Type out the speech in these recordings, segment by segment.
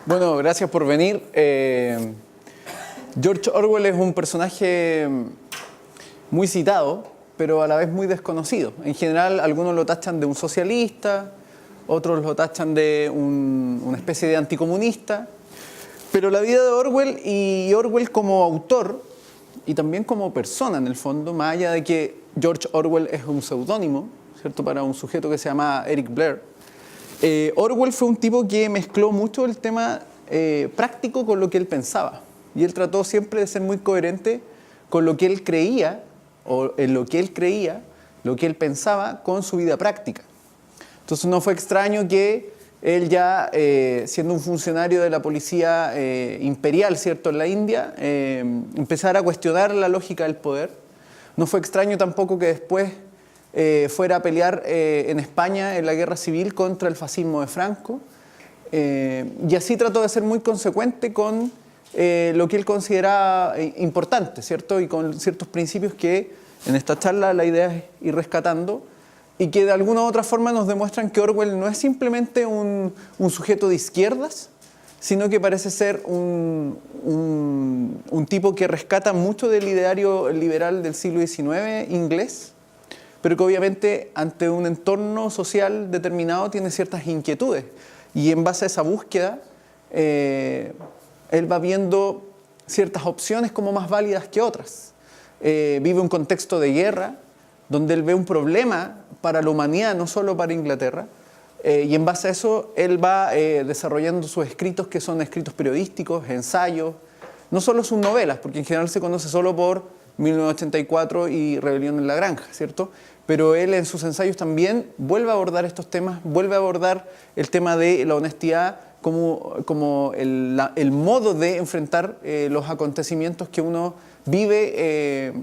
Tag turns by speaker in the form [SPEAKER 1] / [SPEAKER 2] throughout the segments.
[SPEAKER 1] Bueno, gracias por venir. George Orwell es un personaje muy citado, pero a la vez muy desconocido. En general, algunos lo tachan de un socialista, otros lo tachan de una especie de anticomunista. Pero la vida de Orwell y Orwell como autor, y también como persona en el fondo, más allá de que George Orwell es un seudónimo, ¿cierto?, para un sujeto que se llama Eric Blair, Orwell fue un tipo que mezcló mucho el tema práctico con lo que él pensaba. Y él trató siempre de ser muy coherente con lo que él creía, o en lo que él creía, lo que él pensaba, con su vida práctica. Entonces no fue extraño que él ya, siendo un funcionario de la policía imperial, ¿cierto?, en la India, empezara a cuestionar la lógica del poder. No fue extraño tampoco que después fuera a pelear en España en la guerra civil contra el fascismo de Franco. Y así trató de ser muy consecuente con lo que él consideraba importante, ¿cierto?, y con ciertos principios que en esta charla la idea es ir rescatando, y que de alguna u otra forma nos demuestran que Orwell no es simplemente un sujeto de izquierdas, sino que parece ser un tipo que rescata mucho del ideario liberal del siglo XIX inglés, pero que obviamente ante un entorno social determinado tiene ciertas inquietudes. Y en base a esa búsqueda, él va viendo ciertas opciones como más válidas que otras. Vive un contexto de guerra, donde él ve un problema para la humanidad, no solo para Inglaterra, y en base a eso él va desarrollando sus escritos, que son escritos periodísticos, ensayos, no solo sus novelas, porque en general se conoce solo por 1984 y Rebelión en la Granja, ¿cierto? Pero él en sus ensayos también vuelve a abordar estos temas, vuelve a abordar el tema de la honestidad como el modo de enfrentar los acontecimientos que uno vive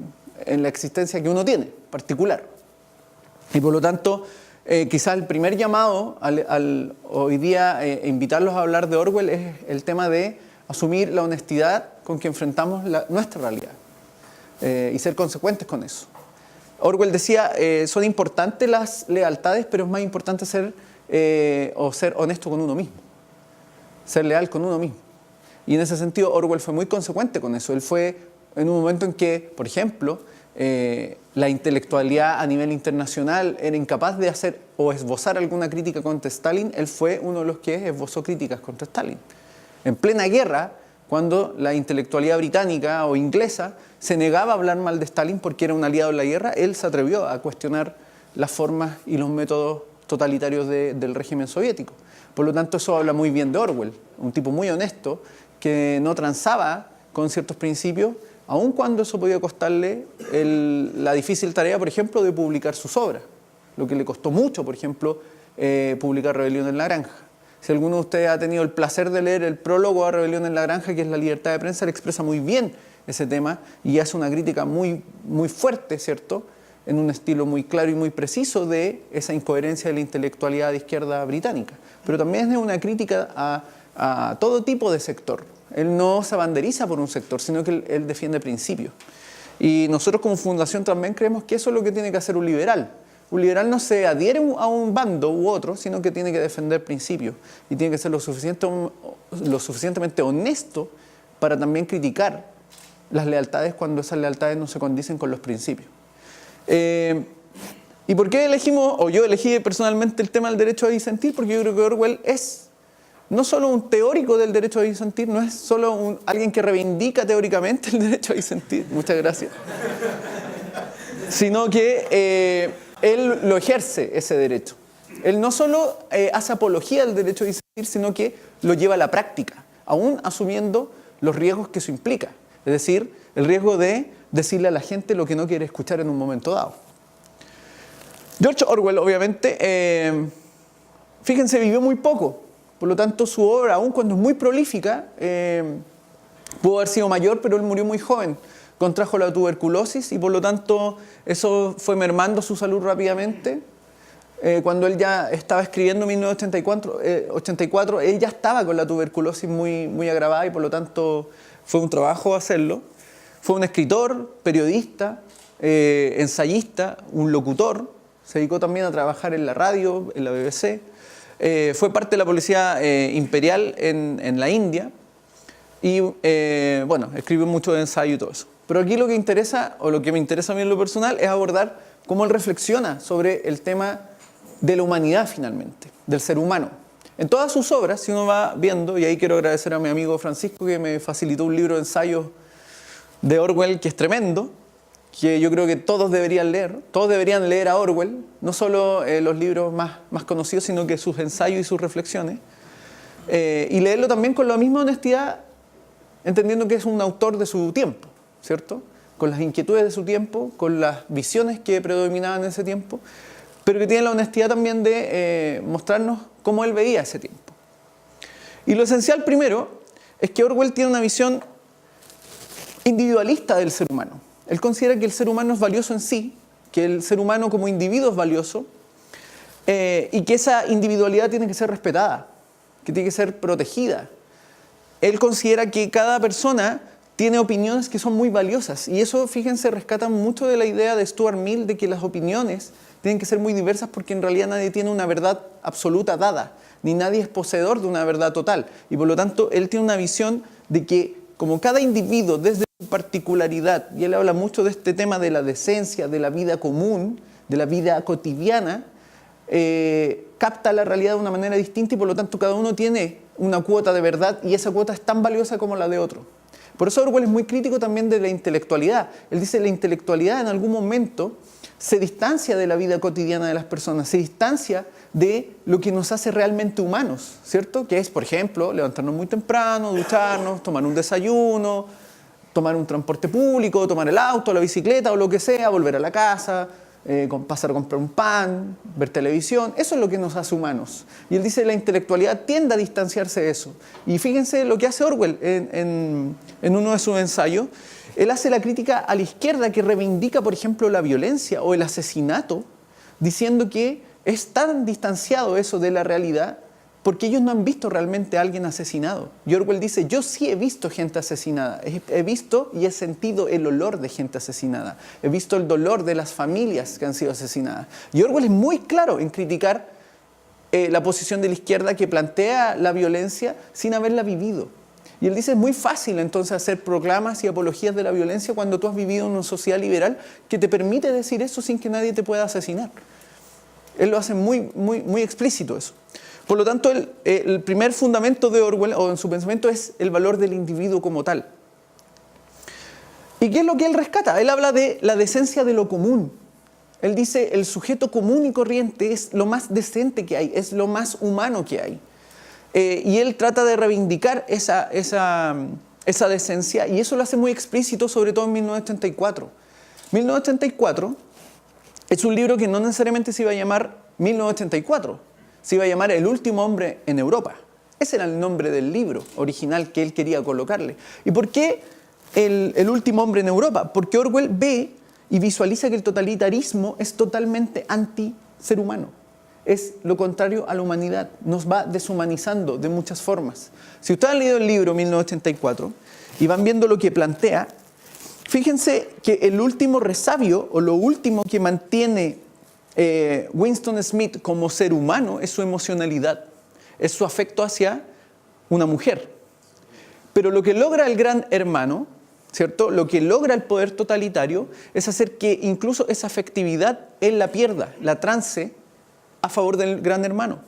[SPEAKER 1] en la existencia que uno tiene, particular. Y por lo tanto, quizás el primer llamado hoy día invitarlos a hablar de Orwell es el tema de asumir la honestidad con que enfrentamos nuestra realidad y ser consecuentes con eso. Orwell decía, son importantes las lealtades, pero es más importante ser honesto con uno mismo, ser leal con uno mismo. Y en ese sentido Orwell fue muy consecuente con eso. Él fue en un momento en que, por ejemplo, la intelectualidad a nivel internacional era incapaz de hacer o esbozar alguna crítica contra Stalin. Él fue uno de los que esbozó críticas contra Stalin. En plena guerra, cuando la intelectualidad británica o inglesa se negaba a hablar mal de Stalin porque era un aliado en la guerra, él se atrevió a cuestionar las formas y los métodos totalitarios del régimen soviético. Por lo tanto, eso habla muy bien de Orwell, un tipo muy honesto que no transaba con ciertos principios, aun cuando eso podía costarle la difícil tarea, por ejemplo, de publicar sus obras, lo que le costó mucho, por ejemplo, publicar Rebelión en la Granja. Si alguno de ustedes ha tenido el placer de leer el prólogo a Rebelión en la Granja, que es la libertad de prensa, le expresa muy bien ese tema y hace una crítica muy, muy fuerte, ¿cierto?, en un estilo muy claro y muy preciso de esa incoherencia de la intelectualidad de izquierda británica. Pero también es una crítica a todo tipo de sector. Él no se abanderiza por un sector, sino que él defiende principios. Y nosotros como fundación también creemos que eso es lo que tiene que hacer un liberal. Un liberal no se adhiere a un bando u otro, sino que tiene que defender principios. Y tiene que ser lo suficientemente honesto para también criticar las lealtades cuando esas lealtades no se condicen con los principios. ¿Y por qué elegimos, o yo elegí personalmente el tema del derecho a disentir? Porque yo creo que Orwell es no solo un teórico del derecho a disentir, no es solo alguien que reivindica teóricamente el derecho a disentir, muchas gracias, sino que él lo ejerce, ese derecho. Él no solo hace apología del derecho a disentir, sino que lo lleva a la práctica, aún asumiendo los riesgos que eso implica. Es decir, el riesgo de decirle a la gente lo que no quiere escuchar en un momento dado. George Orwell, obviamente, fíjense, vivió muy poco. Por lo tanto, su obra, aun cuando es muy prolífica, pudo haber sido mayor, pero él murió muy joven. Contrajo la tuberculosis y por lo tanto eso fue mermando su salud rápidamente. Cuando él ya estaba escribiendo en 1984, él ya estaba con la tuberculosis muy, muy agravada y por lo tanto fue un trabajo hacerlo. Fue un escritor, periodista, ensayista, un locutor. Se dedicó también a trabajar en la radio, en la BBC. Fue parte de la policía imperial en la India y bueno, escribió mucho de ensayo y todo eso. Pero aquí lo que interesa, o lo que me interesa a mí en lo personal, es abordar cómo él reflexiona sobre el tema de la humanidad finalmente, del ser humano. En todas sus obras, si uno va viendo, y ahí quiero agradecer a mi amigo Francisco que me facilitó un libro de ensayos de Orwell que es tremendo, que yo creo que todos deberían leer a Orwell, no solo los libros más conocidos, sino que sus ensayos y sus reflexiones, y leerlo también con la misma honestidad, entendiendo que es un autor de su tiempo, ¿cierto? Con las inquietudes de su tiempo, con las visiones que predominaban en ese tiempo, pero que tiene la honestidad también de mostrarnos cómo él veía ese tiempo. Y lo esencial primero es que Orwell tiene una visión individualista del ser humano. Él considera que el ser humano es valioso en sí, que el ser humano como individuo es valioso y que esa individualidad tiene que ser respetada, que tiene que ser protegida. Él considera que cada persona tiene opiniones que son muy valiosas y eso, fíjense, rescata mucho de la idea de Stuart Mill de que las opiniones tienen que ser muy diversas porque en realidad nadie tiene una verdad absoluta dada, ni nadie es poseedor de una verdad total. Y por lo tanto, él tiene una visión de que como cada individuo desde su particularidad, y él habla mucho de este tema de la decencia, de la vida común, de la vida cotidiana, capta la realidad de una manera distinta y por lo tanto cada uno tiene una cuota de verdad y esa cuota es tan valiosa como la de otro. Por eso Orwell es muy crítico también de la intelectualidad. Él dice que la intelectualidad en algún momento se distancia de la vida cotidiana de las personas, se distancia de lo que nos hace realmente humanos, ¿cierto? Que es, por ejemplo, levantarnos muy temprano, ducharnos, tomar un desayuno, tomar un transporte público, tomar el auto, la bicicleta o lo que sea, volver a la casa, pasar a comprar un pan, ver televisión. Eso es lo que nos hace humanos. Y él dice que la intelectualidad tiende a distanciarse de eso. Y fíjense lo que hace Orwell en uno de sus ensayos. Él hace la crítica a la izquierda que reivindica, por ejemplo, la violencia o el asesinato, diciendo que es tan distanciado eso de la realidad porque ellos no han visto realmente a alguien asesinado. Y Orwell dice, yo sí he visto gente asesinada, he visto y he sentido el olor de gente asesinada, he visto el dolor de las familias que han sido asesinadas. Y Orwell es muy claro en criticar la posición de la izquierda que plantea la violencia sin haberla vivido. Y él dice, es muy fácil entonces hacer proclamas y apologías de la violencia cuando tú has vivido en una sociedad liberal que te permite decir eso sin que nadie te pueda asesinar. Él lo hace muy explícito eso. Por lo tanto, el primer fundamento de Orwell, o en su pensamiento, es el valor del individuo como tal. ¿Y qué es lo que él rescata? Él habla de la decencia de lo común. Él dice, el sujeto común y corriente es lo más decente que hay, es lo más humano que hay. Y él trata de reivindicar esa decencia, y eso lo hace muy explícito, sobre todo en 1984. 1984 es un libro que no necesariamente se iba a llamar 1984, se iba a llamar El último hombre en Europa. Ese era el nombre del libro original que él quería colocarle. ¿Y por qué el último hombre en Europa? Porque Orwell ve y visualiza que el totalitarismo es totalmente anti-ser humano. Es lo contrario a la humanidad, nos va deshumanizando de muchas formas. Si ustedes han leído el libro 1984 y van viendo lo que plantea, fíjense que el último resabio o lo último que mantiene Winston Smith como ser humano es su emocionalidad, es su afecto hacia una mujer. Pero lo que logra el gran hermano, ¿cierto? Lo que logra el poder totalitario es hacer que incluso esa afectividad él la pierda, la trance a favor del gran hermano.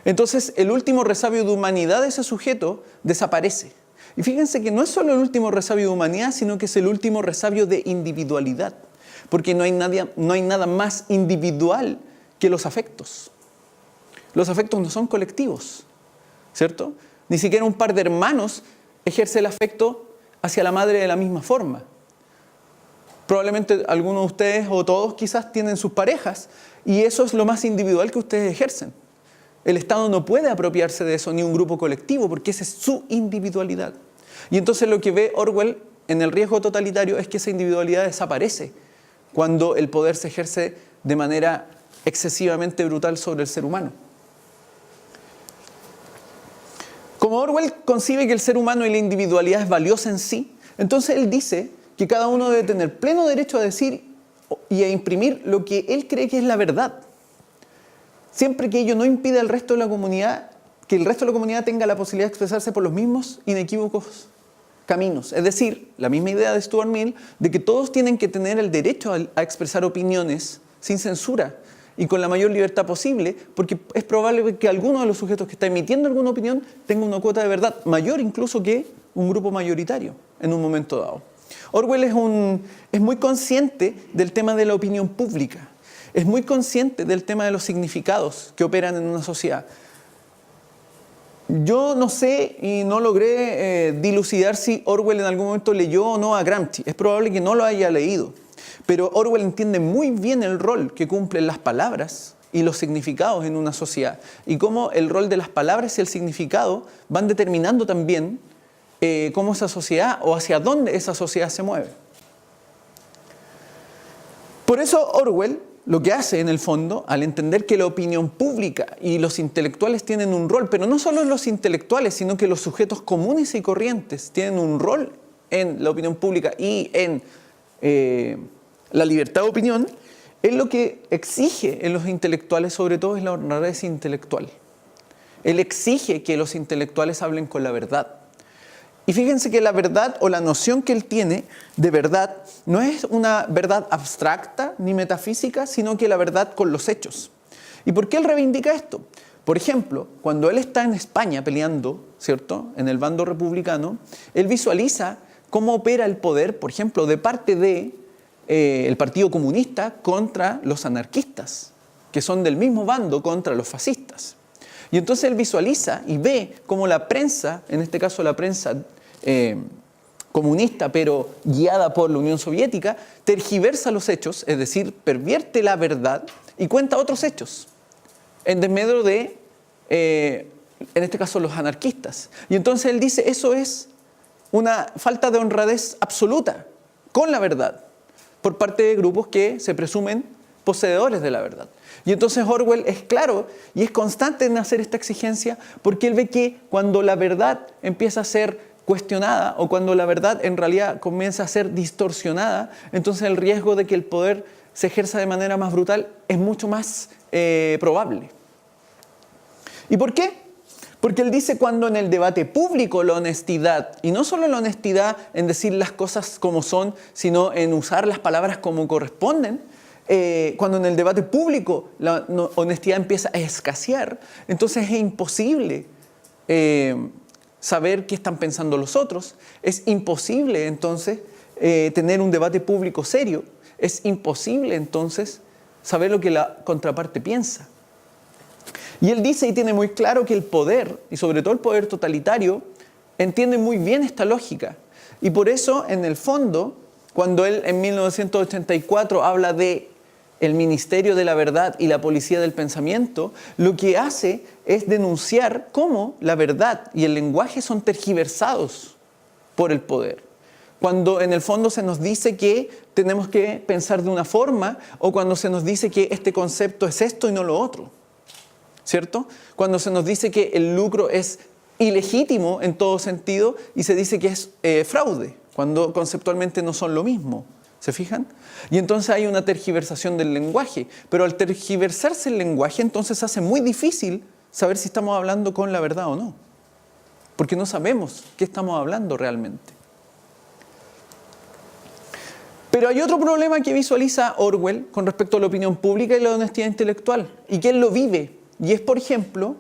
[SPEAKER 1] Entonces el último resabio de humanidad de ese sujeto desaparece. Y fíjense que no es solo el último resabio de humanidad, sino que es el último resabio de individualidad. Porque no hay nada más individual que los afectos. Los afectos no son colectivos, ¿cierto? Ni siquiera un par de hermanos ejerce el afecto hacia la madre de la misma forma. Probablemente algunos de ustedes o todos quizás tienen sus parejas y eso es lo más individual que ustedes ejercen. El Estado no puede apropiarse de eso ni un grupo colectivo porque esa es su individualidad. Y entonces lo que ve Orwell en el riesgo totalitario es que esa individualidad desaparece cuando el poder se ejerce de manera excesivamente brutal sobre el ser humano. Como Orwell concibe que el ser humano y la individualidad es valiosa en sí, entonces él dice que cada uno debe tener pleno derecho a decir y a imprimir lo que él cree que es la verdad. siempre que ello no impida al resto de la comunidad, que el resto de la comunidad tenga la posibilidad de expresarse por los mismos inequívocos caminos. Es decir, la misma idea de Stuart Mill de que todos tienen que tener el derecho a expresar opiniones sin censura y con la mayor libertad posible, porque es probable que alguno de los sujetos que está emitiendo alguna opinión tenga una cuota de verdad mayor incluso que un grupo mayoritario en un momento dado. Orwell es muy consciente del tema de la opinión pública, es muy consciente del tema de los significados que operan en una sociedad. Yo no sé y no logré dilucidar si Orwell en algún momento leyó o no a Gramsci. Es probable que no lo haya leído. Pero Orwell entiende muy bien el rol que cumplen las palabras y los significados en una sociedad. Y cómo el rol de las palabras y el significado van determinando también cómo esa sociedad o hacia dónde esa sociedad se mueve. Por eso Orwell lo que hace en el fondo, al entender que la opinión pública y los intelectuales tienen un rol, pero no solo los intelectuales, sino que los sujetos comunes y corrientes tienen un rol en la opinión pública y en la libertad de opinión, él lo que exige en los intelectuales sobre todo es la honradez intelectual. Él exige que los intelectuales hablen con la verdad. Y fíjense que la verdad o la noción que él tiene de verdad no es una verdad abstracta ni metafísica, sino que la verdad con los hechos. ¿Y por qué él reivindica esto? Por ejemplo, cuando él está en España peleando, ¿cierto?, en el bando republicano, él visualiza cómo opera el poder, por ejemplo, de parte del Partido Comunista contra los anarquistas, que son del mismo bando contra los fascistas. Y entonces él visualiza y ve cómo la prensa, en este caso la prensa comunista, pero guiada por la Unión Soviética, tergiversa los hechos, es decir, pervierte la verdad y cuenta otros hechos, en desmedro de, en este caso, los anarquistas. Y entonces él dice, eso es una falta de honradez absoluta con la verdad, por parte de grupos que se presumen poseedores de la verdad. Y entonces Orwell es claro y es constante en hacer esta exigencia porque él ve que cuando la verdad empieza a ser cuestionada o cuando la verdad en realidad comienza a ser distorsionada, entonces el riesgo de que el poder se ejerza de manera más brutal es mucho más probable. ¿Y por qué? Porque él dice cuando en el debate público la honestidad, y no solo la honestidad en decir las cosas como son, sino en usar las palabras como corresponden, cuando en el debate público la honestidad empieza a escasear, entonces es imposible saber qué están pensando los otros, es imposible entonces tener un debate público serio, es imposible entonces saber lo que la contraparte piensa. Y él dice y tiene muy claro que el poder, y sobre todo el poder totalitario, entiende muy bien esta lógica. Y por eso, en el fondo, cuando él en 1984 habla de el Ministerio de la Verdad y la Policía del Pensamiento, lo que hace es denunciar cómo la verdad y el lenguaje son tergiversados por el poder. Cuando en el fondo se nos dice que tenemos que pensar de una forma o cuando se nos dice que este concepto es esto y no lo otro, ¿cierto? Cuando se nos dice que el lucro es ilegítimo en todo sentido y se dice que es fraude, cuando conceptualmente no son lo mismo. ¿Se fijan? Y entonces hay una tergiversación del lenguaje. Pero al tergiversarse el lenguaje, entonces hace muy difícil saber si estamos hablando con la verdad o no. Porque no sabemos qué estamos hablando realmente. Pero hay otro problema que visualiza Orwell con respecto a la opinión pública y la honestidad intelectual. Y que él lo vive. Y es, por ejemplo,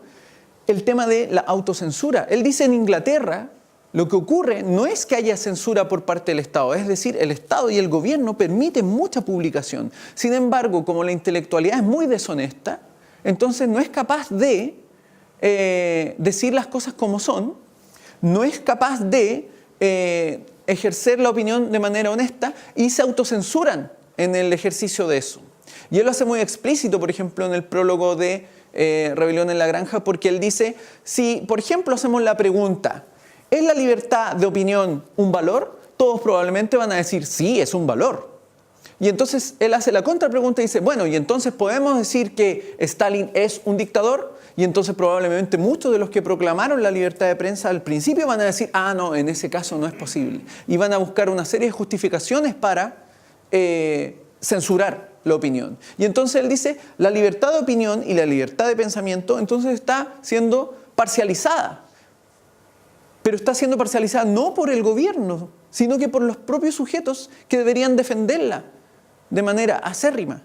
[SPEAKER 1] el tema de la autocensura. Él dice en Inglaterra, lo que ocurre no es que haya censura por parte del Estado, es decir, el Estado y el gobierno permiten mucha publicación. Sin embargo, como la intelectualidad es muy deshonesta, entonces no es capaz de decir las cosas como son, no es capaz de ejercer la opinión de manera honesta y se autocensuran en el ejercicio de eso. Y él lo hace muy explícito, por ejemplo, en el prólogo de Rebelión en la Granja, porque él dice, si, por ejemplo, hacemos la pregunta, ¿es la libertad de opinión un valor? Todos probablemente van a decir, sí, es un valor. Y entonces él hace la contrapregunta y dice, bueno, y entonces podemos decir que Stalin es un dictador, y entonces probablemente muchos de los que proclamaron la libertad de prensa al principio van a decir, ah, no, en ese caso no es posible. Y van a buscar una serie de justificaciones para censurar la opinión. Y entonces él dice, la libertad de opinión y la libertad de pensamiento entonces está siendo parcializada. Pero está siendo parcializada no por el gobierno, sino que por los propios sujetos que deberían defenderla de manera acérrima.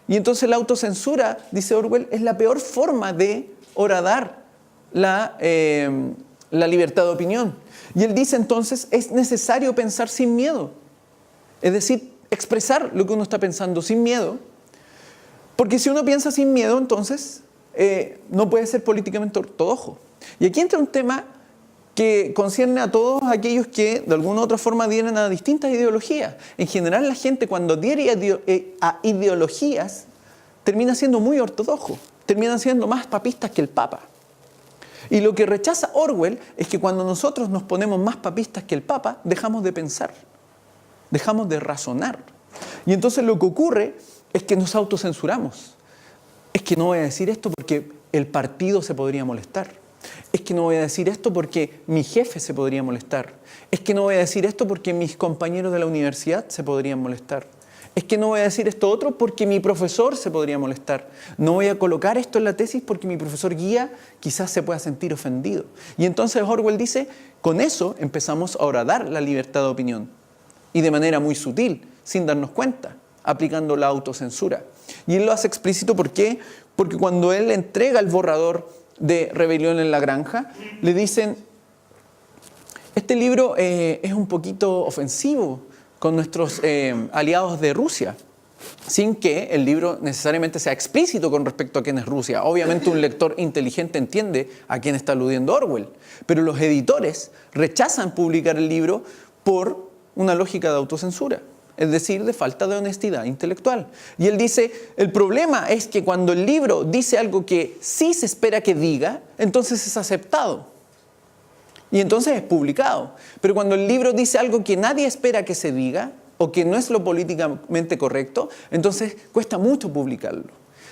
[SPEAKER 1] Y entonces la autocensura, dice Orwell, es la peor forma de horadar la libertad de opinión. Y él dice entonces, es necesario pensar sin miedo. Es decir, expresar lo que uno está pensando sin miedo. Porque si uno piensa sin miedo, entonces no puede ser políticamente ortodoxo. Y aquí entra un tema que concierne a todos aquellos que de alguna u otra forma adhieren a distintas ideologías. En general, la gente cuando adhiere a ideologías termina siendo muy ortodoxo, terminan siendo más papistas que el Papa. Y lo que rechaza Orwell es que cuando nosotros nos ponemos más papistas que el Papa, dejamos de pensar, dejamos de razonar. Y entonces lo que ocurre es que nos autocensuramos. Es que no voy a decir esto porque el partido se podría molestar. Es que no voy a decir esto porque mi jefe se podría molestar. Es que no voy a decir esto porque mis compañeros de la universidad se podrían molestar. Es que no voy a decir esto otro porque mi profesor se podría molestar. No voy a colocar esto en la tesis porque mi profesor guía quizás se pueda sentir ofendido. Y entonces Orwell dice, con eso empezamos a horadar la libertad de opinión. Y de manera muy sutil, sin darnos cuenta, aplicando la autocensura. Y él lo hace explícito, ¿por qué? Porque cuando él entrega el borrador de Rebelión en la Granja, le dicen, este libro es un poquito ofensivo con nuestros aliados de Rusia, sin que el libro necesariamente sea explícito con respecto a quién es Rusia. Obviamente un lector inteligente entiende a quién está aludiendo Orwell, pero los editores rechazan publicar el libro por una lógica de autocensura, es decir, de falta de honestidad intelectual. Y él dice, el problema es que cuando el libro dice algo que sí se espera que diga, entonces es aceptado. Y entonces es publicado. Pero cuando el libro dice algo que nadie espera que se diga, o que no es lo políticamente correcto, entonces cuesta mucho publicarlo.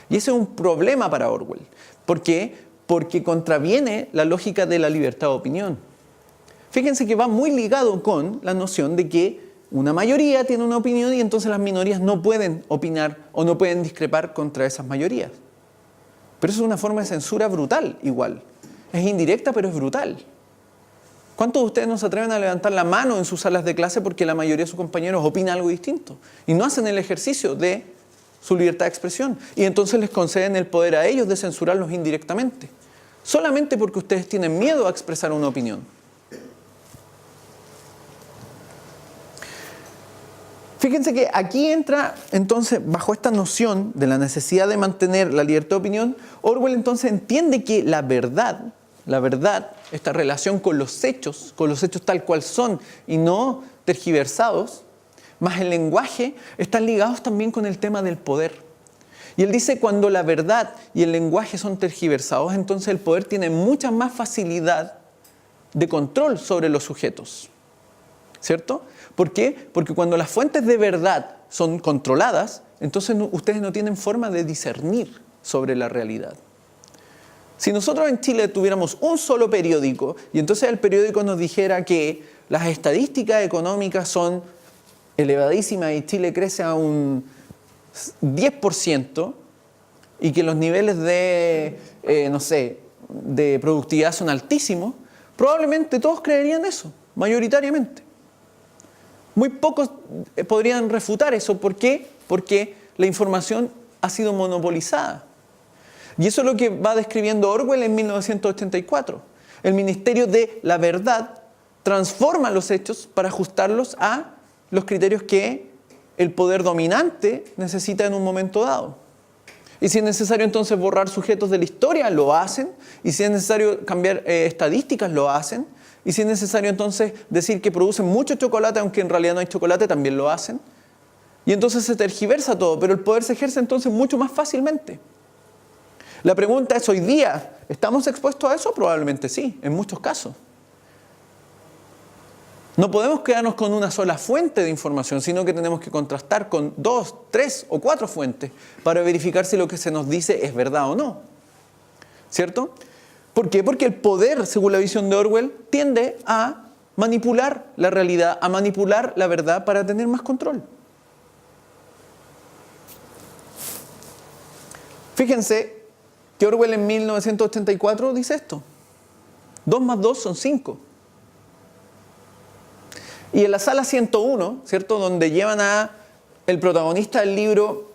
[SPEAKER 1] Y ese es un problema para Orwell. ¿Por qué? Porque contraviene la lógica de la libertad de opinión. Fíjense que va muy ligado con la noción de que una mayoría tiene una opinión y entonces las minorías no pueden opinar o no pueden discrepar contra esas mayorías. Pero eso es una forma de censura brutal igual. Es indirecta, pero es brutal. ¿Cuántos de ustedes no se atreven a levantar la mano en sus salas de clase porque la mayoría de sus compañeros opina algo distinto? Y no hacen el ejercicio de su libertad de expresión. Y entonces les conceden el poder a ellos de censurarlos indirectamente. Solamente porque ustedes tienen miedo a expresar una opinión. Fíjense que aquí entra, entonces, bajo esta noción de la necesidad de mantener la libertad de opinión, Orwell entonces entiende que la verdad, esta relación con los hechos tal cual son y no tergiversados, más el lenguaje, están ligados también con el tema del poder. Y él dice, cuando la verdad y el lenguaje son tergiversados, entonces el poder tiene mucha más facilidad de control sobre los sujetos. ¿Cierto? ¿Por qué? Porque cuando las fuentes de verdad son controladas, entonces ustedes no tienen forma de discernir sobre la realidad. Si nosotros en Chile tuviéramos un solo periódico y entonces el periódico nos dijera que las estadísticas económicas son elevadísimas y Chile crece a un 10% y que los niveles de, de productividad son altísimos, probablemente todos creerían eso, mayoritariamente. Muy pocos podrían refutar eso. ¿Por qué? Porque la información ha sido monopolizada. Y eso es lo que va describiendo Orwell en 1984. El Ministerio de la Verdad transforma los hechos para ajustarlos a los criterios que el poder dominante necesita en un momento dado. Y si es necesario entonces borrar sujetos de la historia, lo hacen. Y si es necesario cambiar estadísticas, lo hacen. Y si es necesario entonces decir que producen mucho chocolate, aunque en realidad no hay chocolate, también lo hacen. Y entonces se tergiversa todo, pero el poder se ejerce entonces mucho más fácilmente. La pregunta es, hoy día, ¿estamos expuestos a eso? Probablemente sí, en muchos casos. No podemos quedarnos con una sola fuente de información, sino que tenemos que contrastar con 2, 3 o 4 fuentes para verificar si lo que se nos dice es verdad o no. ¿Cierto? ¿Por qué? Porque el poder, según la visión de Orwell, tiende a manipular la realidad, a manipular la verdad para tener más control. Fíjense que Orwell en 1984 dice esto. 2 más 2 son 5. Y en la sala 101, ¿cierto?, donde llevan a el protagonista del libro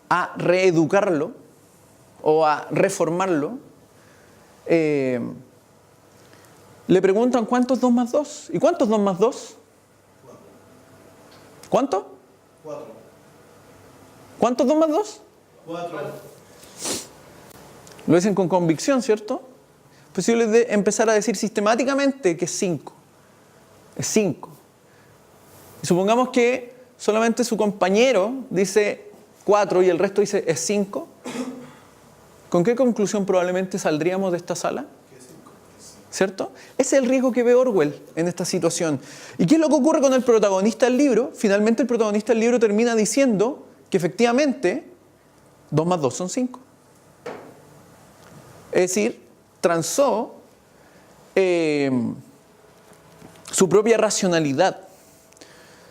[SPEAKER 1] a reeducarlo o a reformarlo, le preguntan ¿cuánto es 2 más 2? ¿Y cuánto es 2 más 2? ¿Cuánto?
[SPEAKER 2] 4.
[SPEAKER 1] ¿Cuánto es 2 más 2?
[SPEAKER 2] 4.
[SPEAKER 1] Lo dicen con convicción, ¿cierto? Pues si yo les empezar a decir sistemáticamente que es 5. Es 5. Y supongamos que solamente su compañero dice 4 y el resto dice es 5. ¿Con qué conclusión probablemente saldríamos de esta sala? ¿Cierto? Ese es el riesgo que ve Orwell en esta situación. ¿Y qué es lo que ocurre con el protagonista del libro? Finalmente el protagonista del libro termina diciendo que efectivamente 2 más 2 son 5. Es decir, transó su propia racionalidad.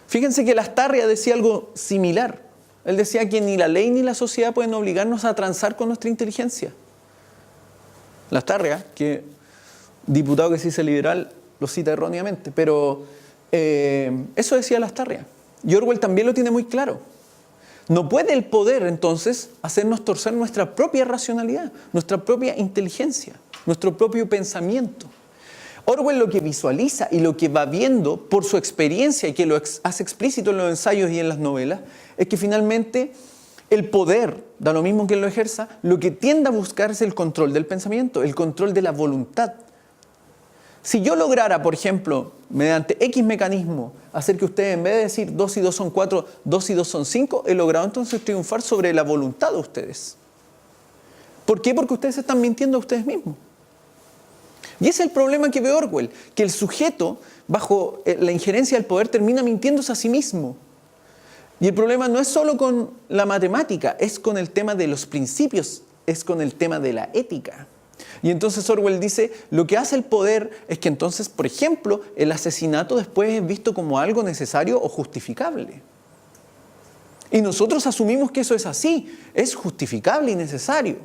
[SPEAKER 1] Fíjense que Lastarria decía algo similar. Él decía que ni la ley ni la sociedad pueden obligarnos a transar con nuestra inteligencia. Lastarria, que diputado que se dice liberal, lo cita erróneamente, pero eso decía Lastarria. Y Orwell también lo tiene muy claro. No puede el poder, entonces, hacernos torcer nuestra propia racionalidad, nuestra propia inteligencia, nuestro propio pensamiento. Orwell lo que visualiza y lo que va viendo por su experiencia y que lo hace explícito en los ensayos y en las novelas, es que finalmente el poder, da lo mismo que lo ejerza, lo que tiende a buscar es el control del pensamiento, el control de la voluntad. Si yo lograra, por ejemplo, mediante X mecanismo, hacer que ustedes en vez de decir 2 y 2 son 4, 2 y 2 son 5, he logrado entonces triunfar sobre la voluntad de ustedes. ¿Por qué? Porque ustedes se están mintiendo a ustedes mismos. Y ese es el problema que ve Orwell, que el sujeto, bajo la injerencia del poder, termina mintiéndose a sí mismo. Y el problema no es solo con la matemática, es con el tema de los principios, es con el tema de la ética. Y entonces Orwell dice, lo que hace el poder es que entonces, por ejemplo, el asesinato después es visto como algo necesario o justificable. Y nosotros asumimos que eso es así, es justificable y necesario.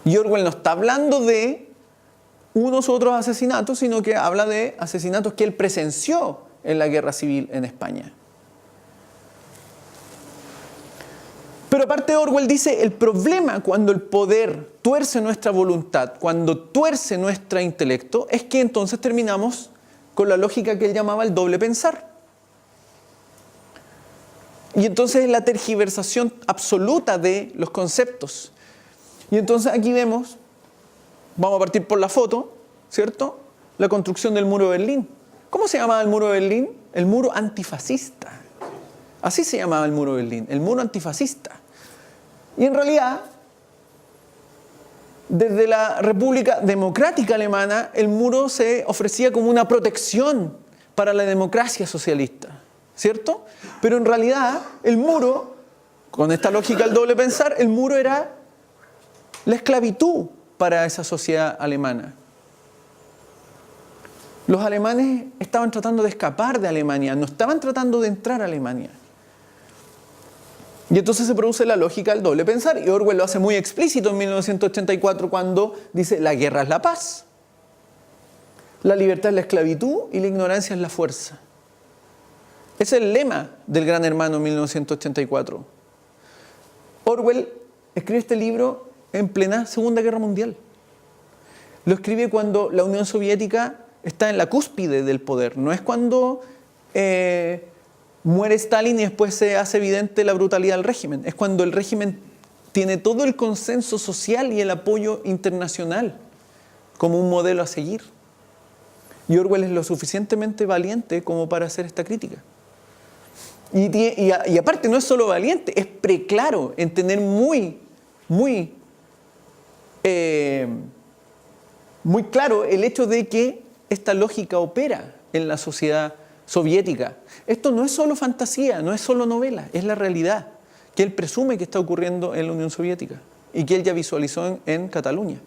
[SPEAKER 1] Y Orwell no está hablando de unos u otros asesinatos, sino que habla de asesinatos que él presenció en la guerra civil en España. Pero aparte Orwell dice, el problema cuando el poder tuerce nuestra voluntad, cuando tuerce nuestro intelecto, es que entonces terminamos con la lógica que él llamaba el doble pensar. Y entonces la tergiversación absoluta de los conceptos. Y entonces aquí vemos, vamos a partir por la foto, ¿cierto? La construcción del muro de Berlín. ¿Cómo se llamaba el muro de Berlín? El muro antifascista. Así se llamaba el muro de Berlín, el muro antifascista. Y en realidad, desde la República Democrática Alemana, el muro se ofrecía como una protección para la democracia socialista, ¿cierto? Pero en realidad, el muro, con esta lógica del doble pensar, el muro era la esclavitud para esa sociedad alemana. Los alemanes estaban tratando de escapar de Alemania, no estaban tratando de entrar a Alemania. Y entonces se produce la lógica del doble pensar, y Orwell lo hace muy explícito en 1984 cuando dice, la guerra es la paz, la libertad es la esclavitud y la ignorancia es la fuerza. Ese es el lema del Gran Hermano en 1984. Orwell escribe este libro en plena Segunda Guerra Mundial. Lo escribe cuando la Unión Soviética está en la cúspide del poder. No es cuando muere Stalin y después se hace evidente la brutalidad del régimen. Es cuando el régimen tiene todo el consenso social y el apoyo internacional como un modelo a seguir. Y Orwell es lo suficientemente valiente como para hacer esta crítica. Y aparte no es solo valiente, es preclaro en tener muy claro el hecho de que esta lógica opera en la sociedad soviética. Esto no es solo fantasía, no es solo novela, es la realidad que él presume que está ocurriendo en la Unión Soviética y que él ya visualizó en Cataluña.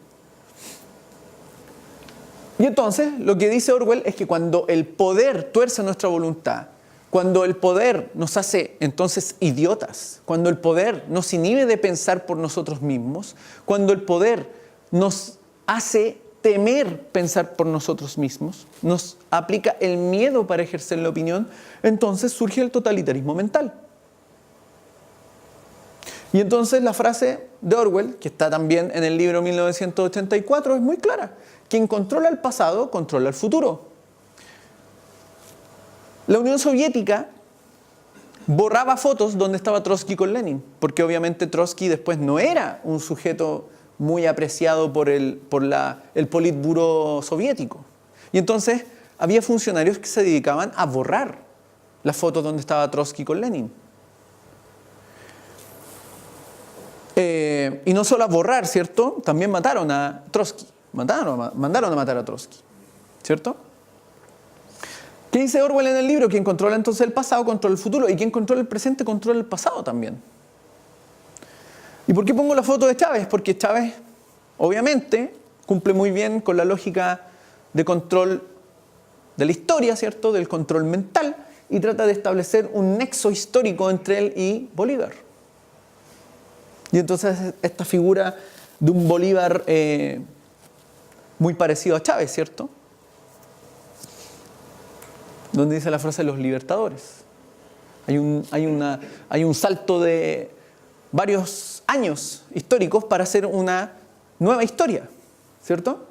[SPEAKER 1] Y entonces lo que dice Orwell es que cuando el poder tuerce nuestra voluntad, Cuando el poder nos hace entonces idiotas, cuando el poder nos inhibe de pensar por nosotros mismos, cuando el poder nos hace temer pensar por nosotros mismos, nos aplica el miedo para ejercer la opinión, entonces surge el totalitarismo mental. Y entonces la frase de Orwell, que está también en el libro 1984, es muy clara. Quien controla el pasado, controla el futuro. La Unión Soviética borraba fotos donde estaba Trotsky con Lenin, porque obviamente Trotsky después no era un sujeto muy apreciado por el Politburo soviético. Y entonces había funcionarios que se dedicaban a borrar las fotos donde estaba Trotsky con Lenin. Y no solo a borrar, ¿cierto? También mataron a Trotsky. Mandaron a matar a Trotsky, ¿cierto? ¿Qué dice Orwell en el libro? Quien controla entonces el pasado, controla el futuro. Y quien controla el presente, controla el pasado también. ¿Y por qué pongo la foto de Chávez? Porque Chávez, obviamente, cumple muy bien con la lógica de control de la historia, ¿cierto? Del control mental. Y trata de establecer un nexo histórico entre él y Bolívar. Y entonces esta figura de un Bolívar muy parecido a Chávez, ¿cierto? Donde dice la frase de los libertadores. Hay un salto de varios años históricos para hacer una nueva historia, ¿cierto?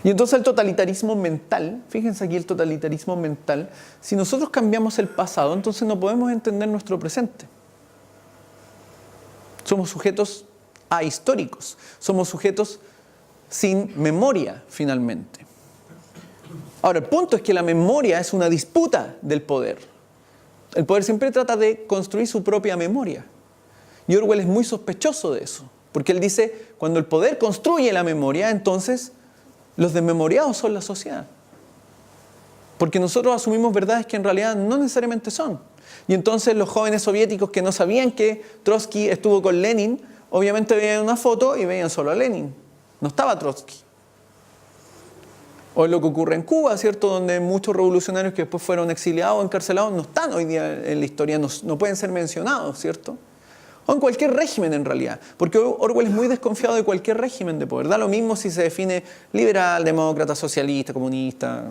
[SPEAKER 1] Y entonces el totalitarismo mental, fíjense aquí el totalitarismo mental, si nosotros cambiamos el pasado, entonces no podemos entender nuestro presente. Somos sujetos ahistóricos, somos sujetos sin memoria, finalmente. Ahora, el punto es que la memoria es una disputa del poder. El poder siempre trata de construir su propia memoria. Y Orwell es muy sospechoso de eso, porque él dice, cuando el poder construye la memoria, entonces los desmemoriados son la sociedad. Porque nosotros asumimos verdades que en realidad no necesariamente son. Y entonces los jóvenes soviéticos que no sabían que Trotsky estuvo con Lenin, obviamente veían una foto y veían solo a Lenin. No estaba Trotsky. O lo que ocurre en Cuba, ¿cierto? Donde muchos revolucionarios que después fueron exiliados o encarcelados no están hoy día en la historia, no pueden ser mencionados, ¿cierto? O en cualquier régimen en realidad. Porque Orwell es muy desconfiado de cualquier régimen de poder. Da lo mismo si se define liberal, demócrata, socialista, comunista.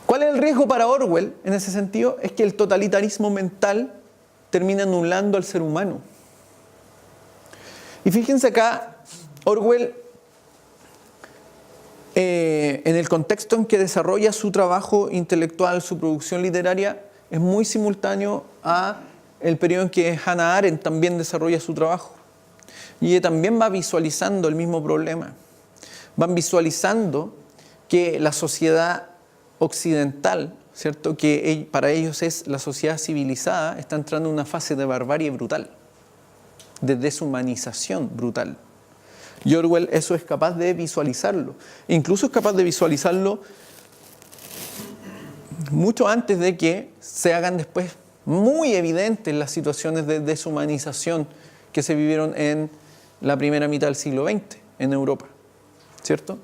[SPEAKER 1] ¿Cuál es el riesgo para Orwell en ese sentido? Es que el totalitarismo mental termina anulando al ser humano. Y fíjense acá, Orwell, en el contexto en que desarrolla su trabajo intelectual, su producción literaria, es muy simultáneo a el periodo en que Hannah Arendt también desarrolla su trabajo. Y ella también va visualizando el mismo problema. Van visualizando que la sociedad occidental, ¿cierto? Que para ellos es la sociedad civilizada, está entrando en una fase de barbarie brutal, de deshumanización brutal. Y Orwell eso es capaz de visualizarlo. Incluso es capaz de visualizarlo mucho antes de que se hagan después muy evidentes las situaciones de deshumanización que se vivieron en la primera mitad del siglo XX en Europa, ¿cierto?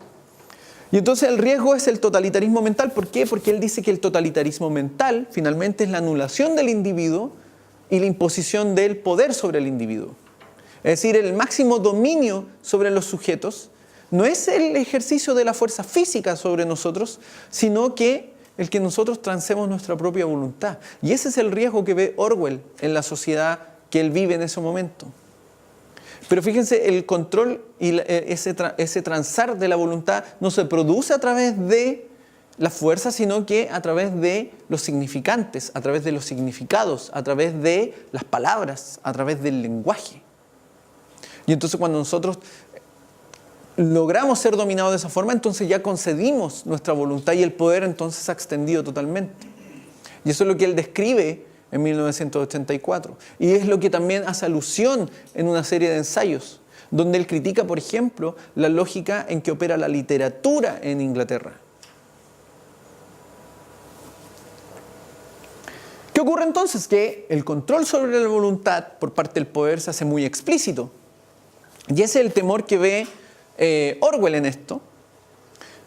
[SPEAKER 1] Y entonces el riesgo es el totalitarismo mental. ¿Por qué? Porque él dice que el totalitarismo mental finalmente es la anulación del individuo y la imposición del poder sobre el individuo. Es decir, el máximo dominio sobre los sujetos no es el ejercicio de la fuerza física sobre nosotros, sino que el que nosotros transemos nuestra propia voluntad. Y ese es el riesgo que ve Orwell en la sociedad que él vive en ese momento. Pero fíjense, el control y ese transar de la voluntad no se produce a través de la fuerza, sino que a través de los significantes, a través de los significados, a través de las palabras, a través del lenguaje. Y entonces cuando nosotros logramos ser dominados de esa forma, entonces ya concedimos nuestra voluntad y el poder entonces se ha extendido totalmente. Y eso es lo que él describe en 1984. Y es lo que también hace alusión en una serie de ensayos, donde él critica, por ejemplo, la lógica en que opera la literatura en Inglaterra. ¿Qué ocurre entonces? Que el control sobre la voluntad por parte del poder se hace muy explícito. Y ese es el temor que ve Orwell en esto.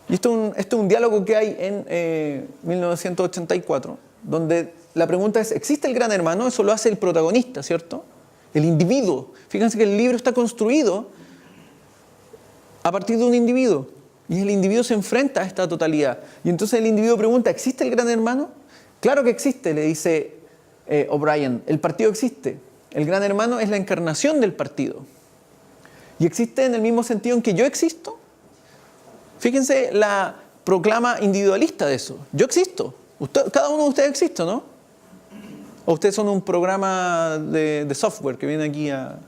[SPEAKER 1] Y esto es un diálogo que hay en 1984, donde la pregunta es, ¿existe el gran hermano? Eso lo hace el protagonista, ¿cierto? El individuo. Fíjense que el libro está construido a partir de un individuo. Y el individuo se enfrenta a esta totalidad. Y entonces el individuo pregunta, ¿existe el gran hermano? Claro que existe, le dice O'Brien. El partido existe. El gran hermano es la encarnación del partido. Y existe en el mismo sentido en que yo existo. Fíjense la proclama individualista de eso. Yo existo. Cada uno de ustedes existe, ¿no? O ustedes son un programa de software que viene aquí a...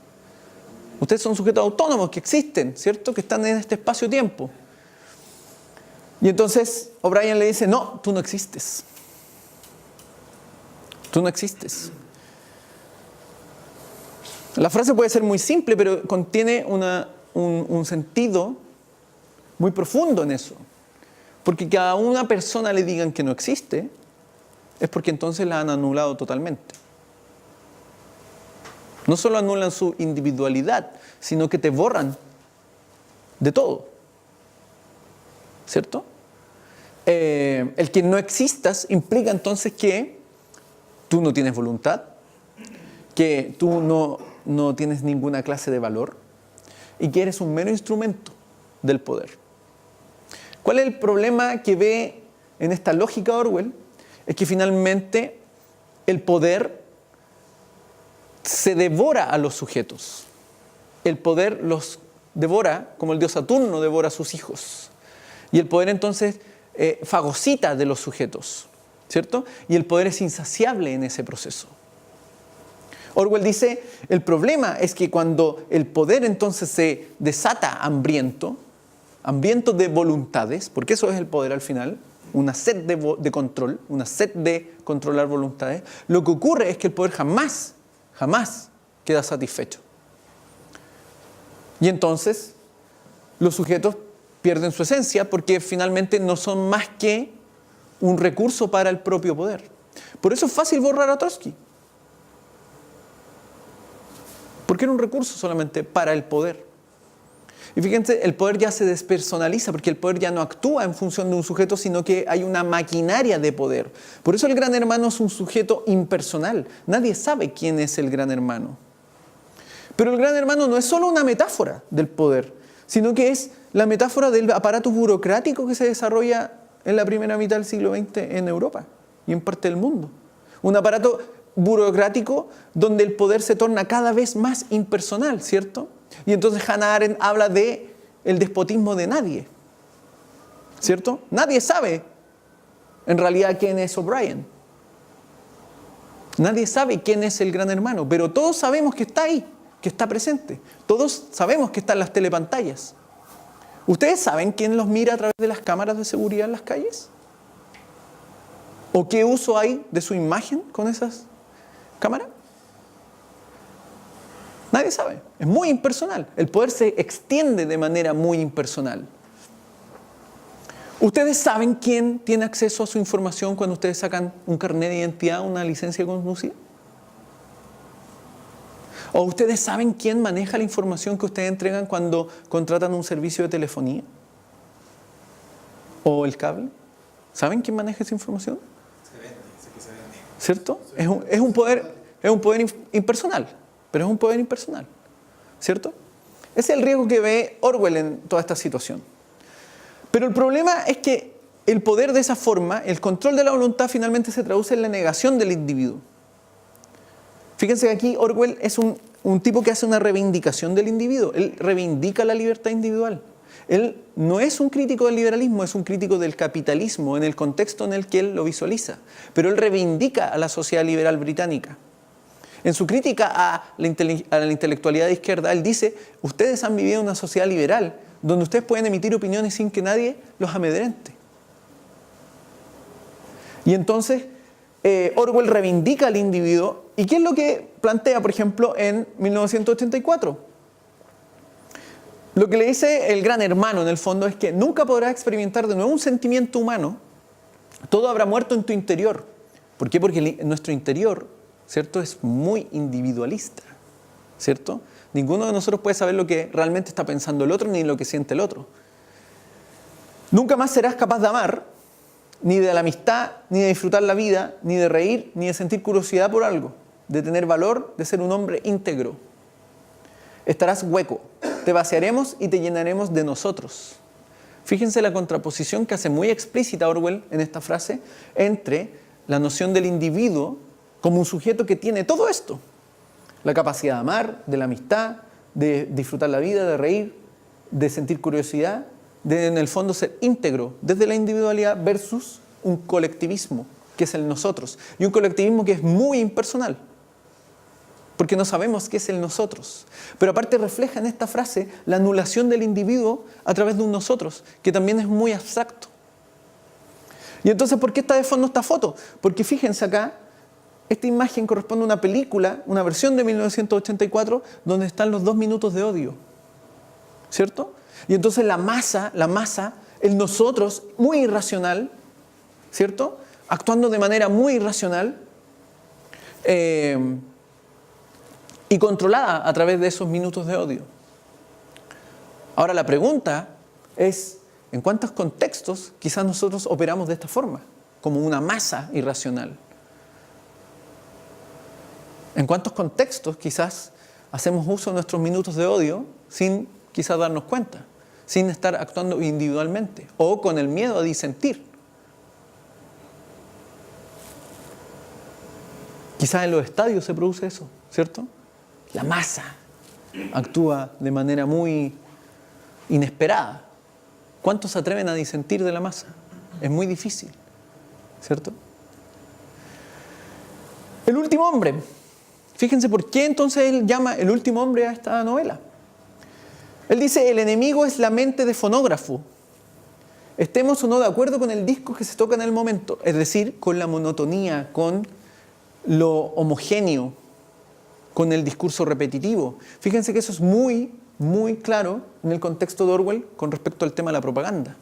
[SPEAKER 1] Ustedes son sujetos autónomos que existen, ¿cierto? Que están en este espacio-tiempo. Y entonces O'Brien le dice, no, tú no existes. Tú no existes. La frase puede ser muy simple, pero contiene un sentido muy profundo en eso. Porque que a una persona le digan que no existe, es porque entonces la han anulado totalmente. No solo anulan su individualidad, sino que te borran de todo. ¿Cierto? El que no existas implica entonces que tú no tienes voluntad, que tú no tienes ninguna clase de valor y que eres un mero instrumento del poder. ¿Cuál es el problema que ve en esta lógica Orwell? Es que finalmente el poder se devora a los sujetos. El poder los devora como el dios Saturno devora a sus hijos. Y el poder entonces fagocita de los sujetos, ¿cierto? Y el poder es insaciable en ese proceso. Orwell dice, el problema es que cuando el poder entonces se desata hambriento de voluntades, porque eso es el poder al final, una sed de control, una sed de controlar voluntades, lo que ocurre es que el poder jamás queda satisfecho. Y entonces los sujetos pierden su esencia porque finalmente no son más que un recurso para el propio poder. Por eso es fácil borrar a Trotsky. Porque era un recurso solamente para el poder. Y fíjense, el poder ya se despersonaliza porque el poder ya no actúa en función de un sujeto, sino que hay una maquinaria de poder. Por eso el gran hermano es un sujeto impersonal. Nadie sabe quién es el gran hermano. Pero el gran hermano no es solo una metáfora del poder, sino que es la metáfora del aparato burocrático que se desarrolla en la primera mitad del siglo XX en Europa y en parte del mundo. Un aparato burocrático donde el poder se torna cada vez más impersonal, ¿cierto? Y entonces Hannah Arendt habla de el despotismo de nadie, ¿cierto? Nadie sabe en realidad quién es O'Brien. Nadie sabe quién es el gran hermano, pero todos sabemos que está ahí, que está presente. Todos sabemos que está en las telepantallas. ¿Ustedes saben quién los mira a través de las cámaras de seguridad en las calles? ¿O qué uso hay de su imagen con esas cámaras? Nadie sabe. Es muy impersonal. El poder se extiende de manera muy impersonal. ¿Ustedes saben quién tiene acceso a su información cuando ustedes sacan un carnet de identidad, una licencia de conducir? ¿O ustedes saben quién maneja la información que ustedes entregan cuando contratan un servicio de telefonía? ¿O el cable? ¿Saben quién maneja esa información?
[SPEAKER 2] Se vende, sé que se vende.
[SPEAKER 1] ¿Cierto? Es un poder impersonal, pero es un poder impersonal, ¿cierto? Ese es el riesgo que ve Orwell en toda esta situación. Pero el problema es que el poder de esa forma, el control de la voluntad finalmente se traduce en la negación del individuo. Fíjense que aquí Orwell es un tipo que hace una reivindicación del individuo. Él reivindica la libertad individual. Él no es un crítico del liberalismo, es un crítico del capitalismo en el contexto en el que él lo visualiza. Pero él reivindica a la sociedad liberal británica. En su crítica a la intelectualidad de izquierda, él dice, ustedes han vivido en una sociedad liberal donde ustedes pueden emitir opiniones sin que nadie los amedrente. Y entonces Orwell reivindica al individuo. ¿Y qué es lo que plantea, por ejemplo, en 1984? Lo que le dice el gran hermano, en el fondo, es que nunca podrás experimentar de nuevo un sentimiento humano. Todo habrá muerto en tu interior. ¿Por qué? Porque nuestro interior, ¿cierto?, es muy individualista, ¿cierto? Ninguno de nosotros puede saber lo que realmente está pensando el otro ni lo que siente el otro. Nunca más serás capaz de amar, ni de la amistad, ni de disfrutar la vida, ni de reír, ni de sentir curiosidad por algo, de tener valor, de ser un hombre íntegro. Estarás hueco, te vaciaremos y te llenaremos de nosotros. Fíjense la contraposición que hace muy explícita Orwell en esta frase entre la noción del individuo como un sujeto que tiene todo esto. La capacidad de amar, de la amistad, de disfrutar la vida, de reír, de sentir curiosidad, de en el fondo ser íntegro desde la individualidad versus un colectivismo que es el nosotros. Y un colectivismo que es muy impersonal, porque no sabemos qué es el nosotros. Pero aparte refleja en esta frase la anulación del individuo a través de un nosotros, que también es muy abstracto. Y entonces, ¿por qué está de fondo esta foto? Porque fíjense acá, esta imagen corresponde a una película, una versión de 1984, donde están los 2 minutos de odio. ¿Cierto? Y entonces la masa, el nosotros, muy irracional, ¿cierto? Actuando de manera muy irracional y controlada a través de esos minutos de odio. Ahora la pregunta es, ¿en cuántos contextos quizás nosotros operamos de esta forma? Como una masa irracional. ¿En cuántos contextos quizás hacemos uso de nuestros minutos de odio sin quizás darnos cuenta, sin estar actuando individualmente o con el miedo a disentir? Quizás en los estadios se produce eso, ¿cierto? La masa actúa de manera muy inesperada. ¿Cuántos se atreven a disentir de la masa? Es muy difícil, ¿cierto? El último hombre. Fíjense por qué entonces él llama el último hombre a esta novela. Él dice, el enemigo es la mente de fonógrafo. Estemos o no de acuerdo con el disco que se toca en el momento, es decir, con la monotonía, con lo homogéneo, con el discurso repetitivo. Fíjense que eso es muy, muy claro en el contexto de Orwell con respecto al tema de la propaganda.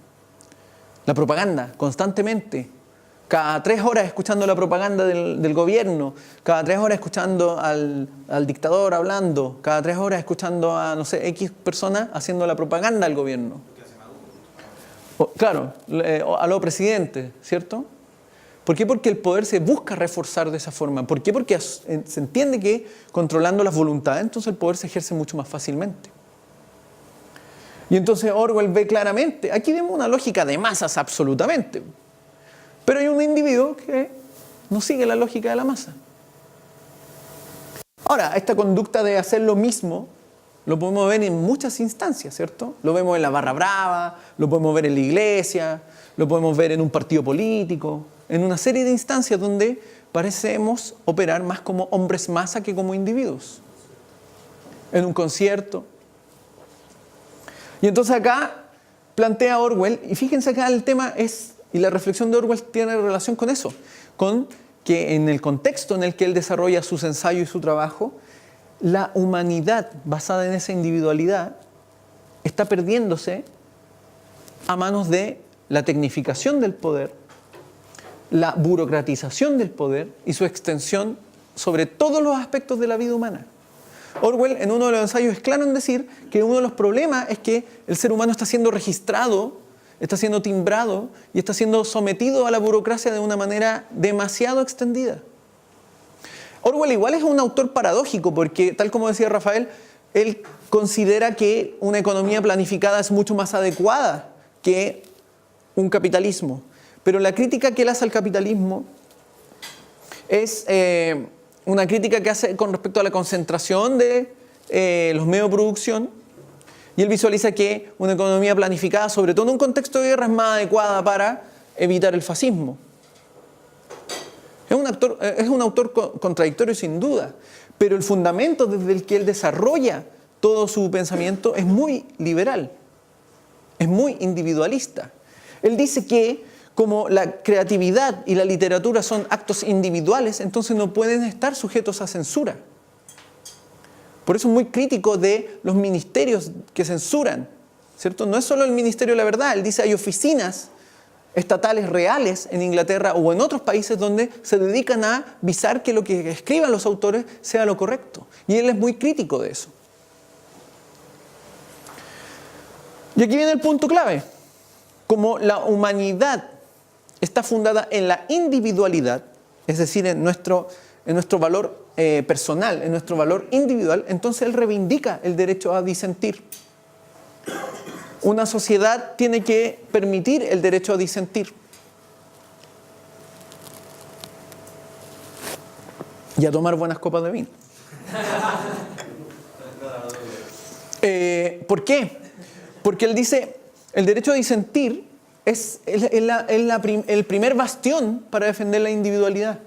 [SPEAKER 1] La propaganda, constantemente, cada 3 horas escuchando la propaganda del gobierno, cada 3 horas escuchando al dictador hablando, cada 3 horas escuchando a, no sé, X personas haciendo la propaganda al gobierno. Claro, a los presidentes, ¿cierto? ¿Por qué? Porque el poder se busca reforzar de esa forma. ¿Por qué? Porque se entiende que controlando las voluntades, entonces el poder se ejerce mucho más fácilmente. Y entonces Orwell ve claramente, aquí vemos una lógica de masas absolutamente. Pero hay un individuo que no sigue la lógica de la masa. Ahora, esta conducta de hacer lo mismo lo podemos ver en muchas instancias, ¿cierto? Lo vemos en la barra brava, lo podemos ver en la iglesia, lo podemos ver en un partido político, en una serie de instancias donde parecemos operar más como hombres masa que como individuos. En un concierto. Y entonces acá plantea Orwell, y fíjense acá el tema es, y la reflexión de Orwell tiene relación con eso, con que en el contexto en el que él desarrolla sus ensayos y su trabajo, la humanidad basada en esa individualidad está perdiéndose a manos de la tecnificación del poder, la burocratización del poder y su extensión sobre todos los aspectos de la vida humana. Orwell en uno de los ensayos es claro en decir que uno de los problemas es que el ser humano está siendo registrado, está siendo timbrado y está siendo sometido a la burocracia de una manera demasiado extendida. Orwell igual es un autor paradójico porque, tal como decía Rafael, él considera que una economía planificada es mucho más adecuada que un capitalismo. Pero la crítica que él hace al capitalismo es una crítica que hace con respecto a la concentración de los medios de producción. Y él visualiza que una economía planificada, sobre todo en un contexto de guerra, es más adecuada para evitar el fascismo. Es un autor contradictorio sin duda, pero el fundamento desde el que él desarrolla todo su pensamiento es muy liberal, es muy individualista. Él dice que como la creatividad y la literatura son actos individuales, entonces no pueden estar sujetos a censura. Por eso es muy crítico de los ministerios que censuran, ¿cierto? No es solo el Ministerio de la Verdad, él dice hay oficinas estatales reales en Inglaterra o en otros países donde se dedican a visar que lo que escriban los autores sea lo correcto. Y él es muy crítico de eso. Y aquí viene el punto clave. como la humanidad está fundada en la individualidad, es decir, en nuestro valor personal, en nuestro valor individual, entonces él reivindica el derecho a disentir. Una sociedad tiene que permitir el derecho a disentir. Y a tomar buenas copas de vino. ¿Por qué? Porque él dice, el derecho a disentir es el primer bastión para defender la individualidad.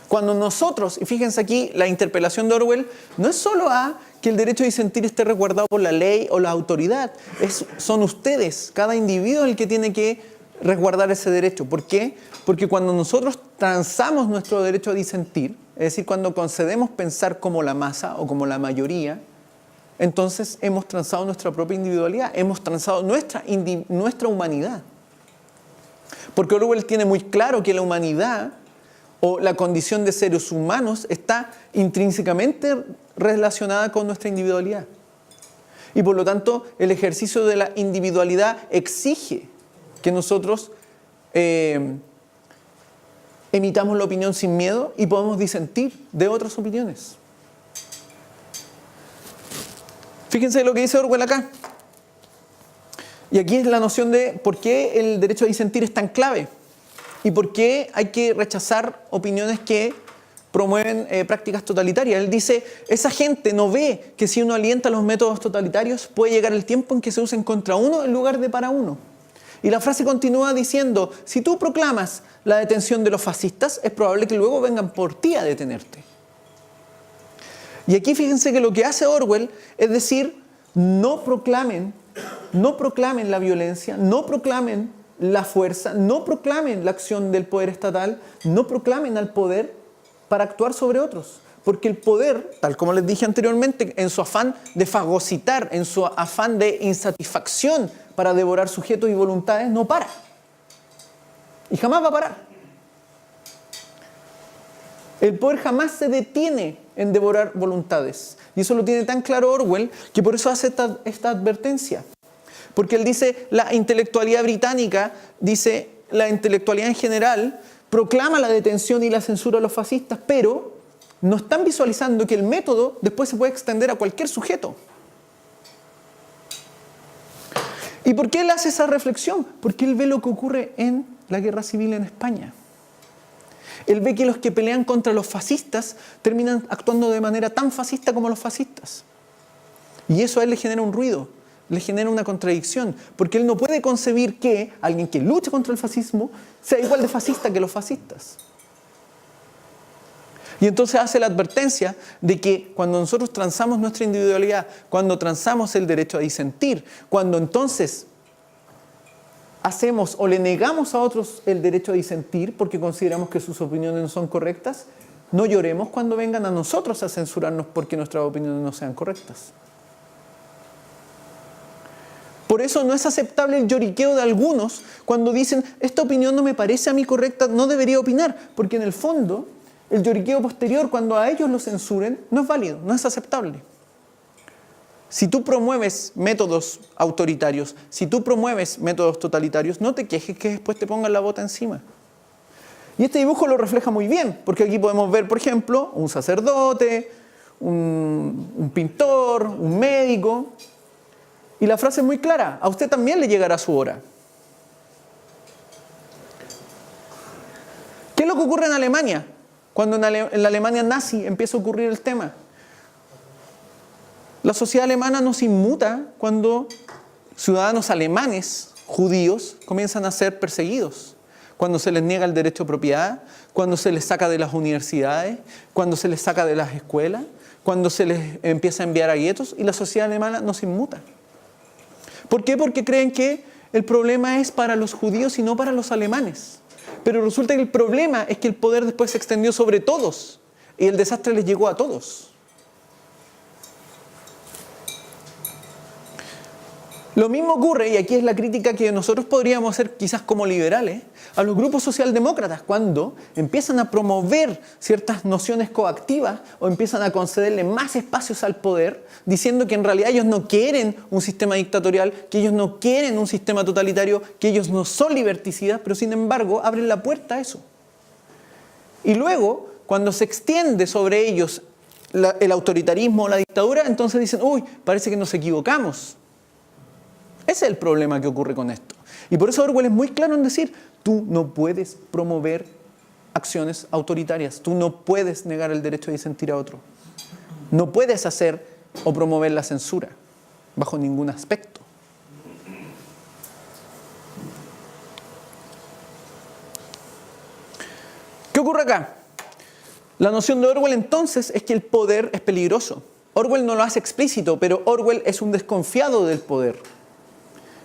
[SPEAKER 1] Cuando nosotros, y fíjense aquí, la interpelación de Orwell no es solo a que el derecho a disentir esté resguardado por la ley o la autoridad, son ustedes, cada individuo el que tiene que resguardar ese derecho. ¿Por qué? Porque cuando nosotros transamos nuestro derecho a disentir, es decir, cuando concedemos pensar como la masa o como la mayoría, entonces hemos transado nuestra propia individualidad, hemos transado nuestra humanidad. Porque Orwell tiene muy claro que la humanidad o la condición de seres humanos está intrínsecamente relacionada con nuestra individualidad. Y por lo tanto, el ejercicio de la individualidad exige que nosotros emitamos la opinión sin miedo y podamos disentir de otras opiniones. Fíjense lo que dice Orwell acá. Y aquí es la noción de por qué el derecho a disentir es tan clave y por qué hay que rechazar opiniones que promueven prácticas totalitarias. Él dice, esa gente no ve que si uno alienta los métodos totalitarios puede llegar el tiempo en que se usen contra uno en lugar de para uno. Y la frase continúa diciendo, si tú proclamas la detención de los fascistas, es probable que luego vengan por ti a detenerte. Y aquí fíjense que lo que hace Orwell es decir, no proclamen la violencia, no proclamen la fuerza, no proclamen la acción del poder estatal, no proclamen al poder para actuar sobre otros. Porque el poder, tal como les dije anteriormente, en su afán de fagocitar, en su afán de insatisfacción para devorar sujetos y voluntades, no para. Y jamás va a parar. El poder jamás se detiene en devorar voluntades. Y eso lo tiene tan claro Orwell que por eso hace esta advertencia. Porque él dice, la intelectualidad británica, dice, la intelectualidad en general, proclama la detención y la censura a los fascistas, pero no están visualizando que el método después se puede extender a cualquier sujeto. ¿Y por qué él hace esa reflexión? Porque él ve lo que ocurre en la guerra civil en España. Él ve que los que pelean contra los fascistas terminan actuando de manera tan fascista como los fascistas. Y eso a él le genera un ruido, le genera una contradicción, porque él no puede concebir que alguien que lucha contra el fascismo sea igual de fascista que los fascistas. Y entonces hace la advertencia de que cuando nosotros transamos nuestra individualidad, cuando transamos el derecho a disentir, cuando entonces hacemos o le negamos a otros el derecho a disentir porque consideramos que sus opiniones no son correctas, no lloremos cuando vengan a nosotros a censurarnos porque nuestras opiniones no sean correctas. Por eso no es aceptable el lloriqueo de algunos cuando dicen, esta opinión no me parece a mí correcta, no debería opinar, porque en el fondo el lloriqueo posterior, cuando a ellos lo censuren, no es válido, no es aceptable. Si tú promueves métodos autoritarios, si tú promueves métodos totalitarios, no te quejes que después te pongan la bota encima. Y este dibujo lo refleja muy bien, porque aquí podemos ver, por ejemplo, un sacerdote, un pintor, un médico, y la frase es muy clara, a usted también le llegará su hora. ¿Qué es lo que ocurre en Alemania? Cuando en la Alemania nazi empieza a ocurrir el tema. La sociedad alemana no se inmuta cuando ciudadanos alemanes, judíos, comienzan a ser perseguidos. Cuando se les niega el derecho a propiedad, cuando se les saca de las universidades, cuando se les saca de las escuelas, cuando se les empieza a enviar a guetos, y la sociedad alemana no se inmuta. ¿Por qué? Porque creen que el problema es para los judíos y no para los alemanes. Pero resulta que el problema es que el poder después se extendió sobre todos y el desastre les llegó a todos. Lo mismo ocurre, y aquí es la crítica que nosotros podríamos hacer quizás como liberales, a los grupos socialdemócratas cuando empiezan a promover ciertas nociones coactivas o empiezan a concederle más espacios al poder, diciendo que en realidad ellos no quieren un sistema dictatorial, que ellos no quieren un sistema totalitario, que ellos no son liberticidas, pero sin embargo abren la puerta a eso. Y luego, cuando se extiende sobre ellos el autoritarismo o la dictadura, entonces dicen, uy, parece que nos equivocamos. Ese es el problema que ocurre con esto. Y por eso Orwell es muy claro en decir, tú no puedes promover acciones autoritarias, tú no puedes negar el derecho a disentir a otro. No puedes hacer o promover la censura, bajo ningún aspecto. ¿Qué ocurre acá? La noción de Orwell entonces es que el poder es peligroso. Orwell no lo hace explícito, pero Orwell es un desconfiado del poder.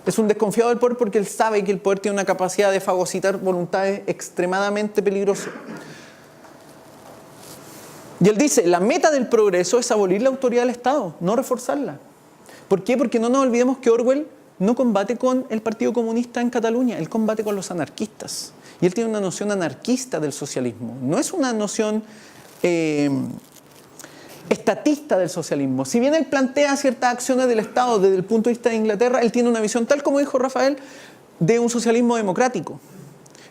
[SPEAKER 1] Es un desconfiado del poder porque él sabe que el poder tiene una capacidad de fagocitar voluntades extremadamente peligrosa. Y él dice, la meta del progreso es abolir la autoridad del Estado, no reforzarla. ¿Por qué? Porque no nos olvidemos que Orwell no combate con el Partido Comunista en Cataluña, él combate con los anarquistas. Y él tiene una noción anarquista del socialismo. No es una noción estatista del socialismo. Si bien él plantea ciertas acciones del Estado desde el punto de vista de Inglaterra, él tiene una visión, tal como dijo Rafael, de un socialismo democrático.